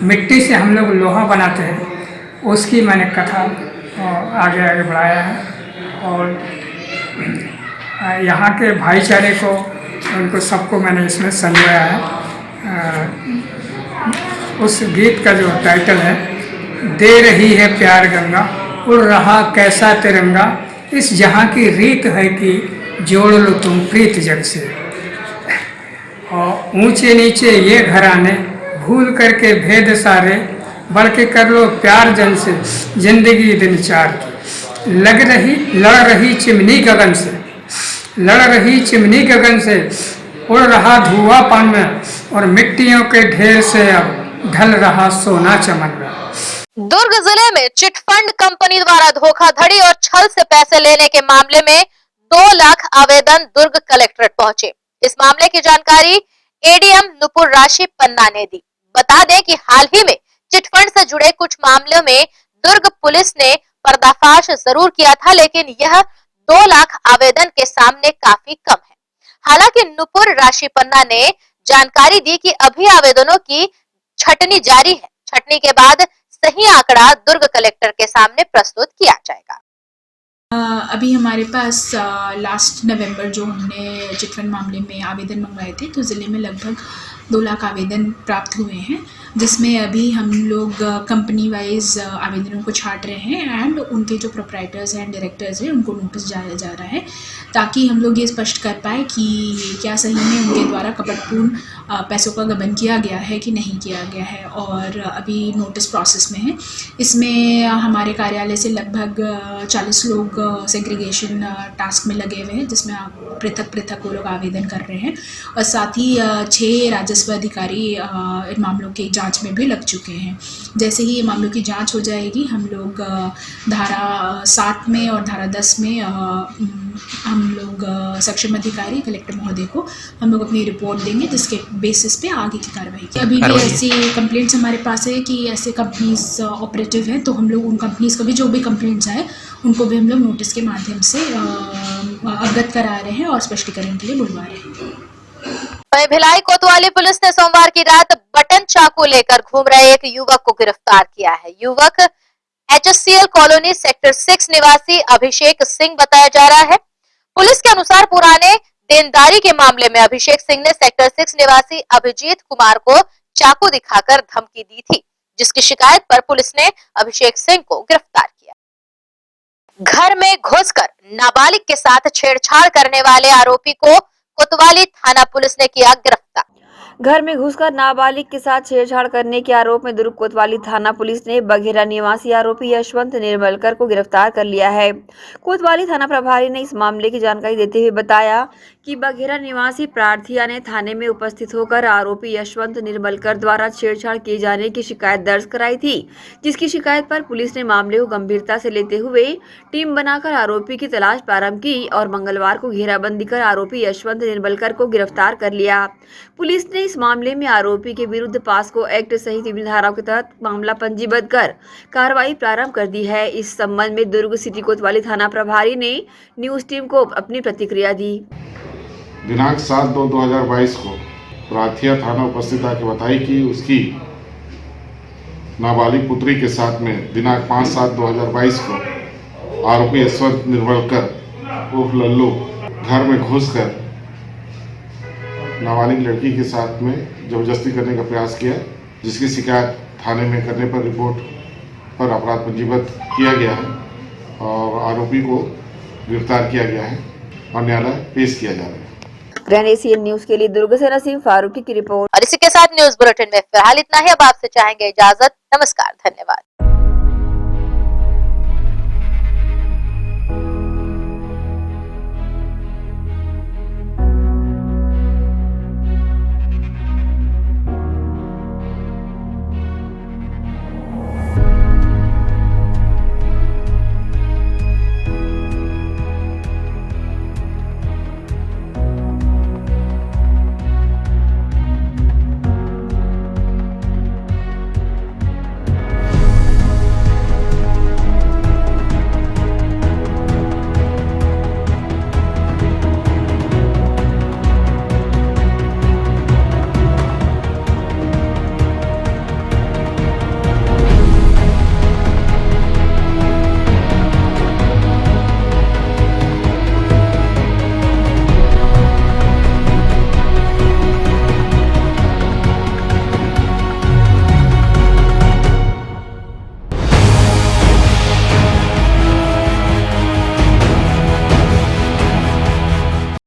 S21: मिट्टी से हम लोग लोहा बनाते हैं उसकी मैंने कथा आगे आगे बढ़ाया है और यहाँ के भाईचारे को, उनको सबको मैंने इसमें संजोया है। उस गीत का जो टाइटल है, दे रही है प्यार गंगा, उड़ रहा कैसा तिरंगा, इस जहाँ की रीत है कि जोड़ लो तुम प्रीत जग से। और ऊंचे नीचे ये घराने, भूल करके भेद सारे, बढ़ के कर लो प्यार जन से, जिंदगी दिन चार की। लड़ रही चिमनी गगन से, लड़ रही चिमनी गगन से, उड़ रहा धुआं पान में और मिट्टियों के ढेर से अब ढल रहा सोना चमन में।
S1: दुर्ग जिले में चिटफंड कंपनी द्वारा धोखाधड़ी और छल से पैसे लेने के मामले में 2 लाख आवेदन दुर्ग कलेक्ट्रेट पहुंचे। इस मामले की जानकारी एडीएम नुपुर राशि पन्ना ने दी। बता दें कि हाल ही में चिटफंड से जुड़े कुछ मामलों में दुर्ग पुलिस ने पर्दाफाश जरूर किया था, लेकिन यह 2 लाख आवेदन के सामने काफी कम है। हालांकि नुपुर राशि पन्ना ने जानकारी दी कि अभी आवेदनों की छटनी जारी है। छटनी के बाद सही आंकड़ा दुर्ग कलेक्टर के सामने प्रस्तुत किया जाएगा।
S3: अभी हमारे पास लास्ट नवंबर जो हमने चिटफंड मामले में आवेदन मंगवाए थे, तो ज़िले में लगभग 2 लाख आवेदन प्राप्त हुए हैं, जिसमें अभी हम लोग कंपनी वाइज आवेदनों को छांट रहे हैं एंड उनके जो प्रोप्राइटर्स हैं, डायरेक्टर्स हैं, उनको नोटिस जाया जा रहा है, ताकि हम लोग ये स्पष्ट कर पाए कि क्या सही में उनके द्वारा कपटपूर्ण पैसों का गबन किया गया है कि नहीं किया गया है। और अभी नोटिस प्रोसेस में है। इसमें हमारे कार्यालय से लगभग 40 लोग सेग्रीगेशन टास्क में लगे हुए हैं, जिसमें पृथक पृथक वो लोग आवेदन कर रहे हैं, और साथ ही 6 राजस्व अधिकारी इन मामलों की जांच में भी लग चुके हैं। जैसे ही ये मामलों की जांच हो जाएगी, हम लोग धारा 7 में और धारा 10 में हम लोग सक्षम अधिकारी कलेक्टर महोदय को हम लोग अपनी रिपोर्ट देंगे, जिसके बेसिस पे आगे की कार्रवाई की। अभी भी ऐसी कंप्लेंट्स हमारे पास है कि ऐसे कंपनीज ऑपरेटिव हैं, तो हम लोग उन कंपनीज को भी, जो भी कंप्लेंट्स आए उनको भी हम लोग नोटिस के माध्यम से अवगत करा रहे हैं और स्पष्टीकरण के लिए बुलवा रहे हैं।
S1: वहीं भिलाई कोतवाली पुलिस ने सोमवार की रात बटन चाकू लेकर घूम रहे एक युवक को गिरफ्तार किया है। युवक HSCL कॉलोनी सेक्टर 6 निवासी अभिषेक सिंह बताया जा रहा है। पुलिस के अनुसार पुराने देनदारी के मामले में अभिषेक सिंह ने सेक्टर 6 निवासी अभिजीत कुमार को चाकू दिखाकर धमकी दी थी, जिसकी शिकायत पर पुलिस ने अभिषेक सिंह को गिरफ्तार किया। घर में घुसकर नाबालिग के साथ छेड़छाड़ करने वाले आरोपी को कोतवाली थाना पुलिस ने किया गिरफ्तार।
S2: घर में घुसकर नाबालिग के साथ छेड़छाड़ करने के आरोप में दुर्ग कोतवाली थाना पुलिस ने बघेरा निवासी आरोपी यशवंत निर्मलकर को गिरफ्तार कर लिया है। कोतवाली थाना प्रभारी ने इस मामले की जानकारी देते हुए बताया कि बघेरा निवासी प्रार्थिया ने थाने में उपस्थित होकर आरोपी यशवंत निर्मलकर द्वारा छेड़छाड़ किए जाने की शिकायत दर्ज कराई थी, जिसकी शिकायत पर पुलिस ने मामले को गंभीरता से लेते हुए टीम बनाकर आरोपी की तलाश प्रारंभ की और मंगलवार को घेराबंदी कर आरोपी यशवंत निर्मलकर को गिरफ्तार कर लिया। पुलिस ने इस मामले में आरोपी के विरुद्ध पास्को एक्ट सहित विभिन्न धाराओं के तहत मामला पंजीबद्ध कर कार्रवाई प्रारंभ कर दी है। इस संबंध में दुर्ग सिटी कोतवाली थाना प्रभारी ने न्यूज टीम को अपनी प्रतिक्रिया दी।
S22: दिनांक 7/2/2022 को प्रार्थिया थाना उपस्थित आके बताई कि उसकी नाबालिग पुत्री के साथ में दिनांक 5/7/2022 को आरोपी यशवंत निर्मलकर उर्फ लल्लू घर में घुसकर नाबालिग लड़की के साथ में जबरदस्ती करने का प्रयास किया, जिसकी शिकायत थाने में करने पर रिपोर्ट पर अपराध पंजीबद्ध किया गया है और आरोपी को गिरफ्तार किया गया है और न्यायालय पेश किया जा रहा है।
S2: ग्रैंड एशियन न्यूज के लिए दुर्ग से नसीम फारूकी की रिपोर्ट।
S1: और इसी के साथ न्यूज बुलेटिन में फिलहाल इतना ही। अब आपसे चाहेंगे इजाजत। नमस्कार, धन्यवाद।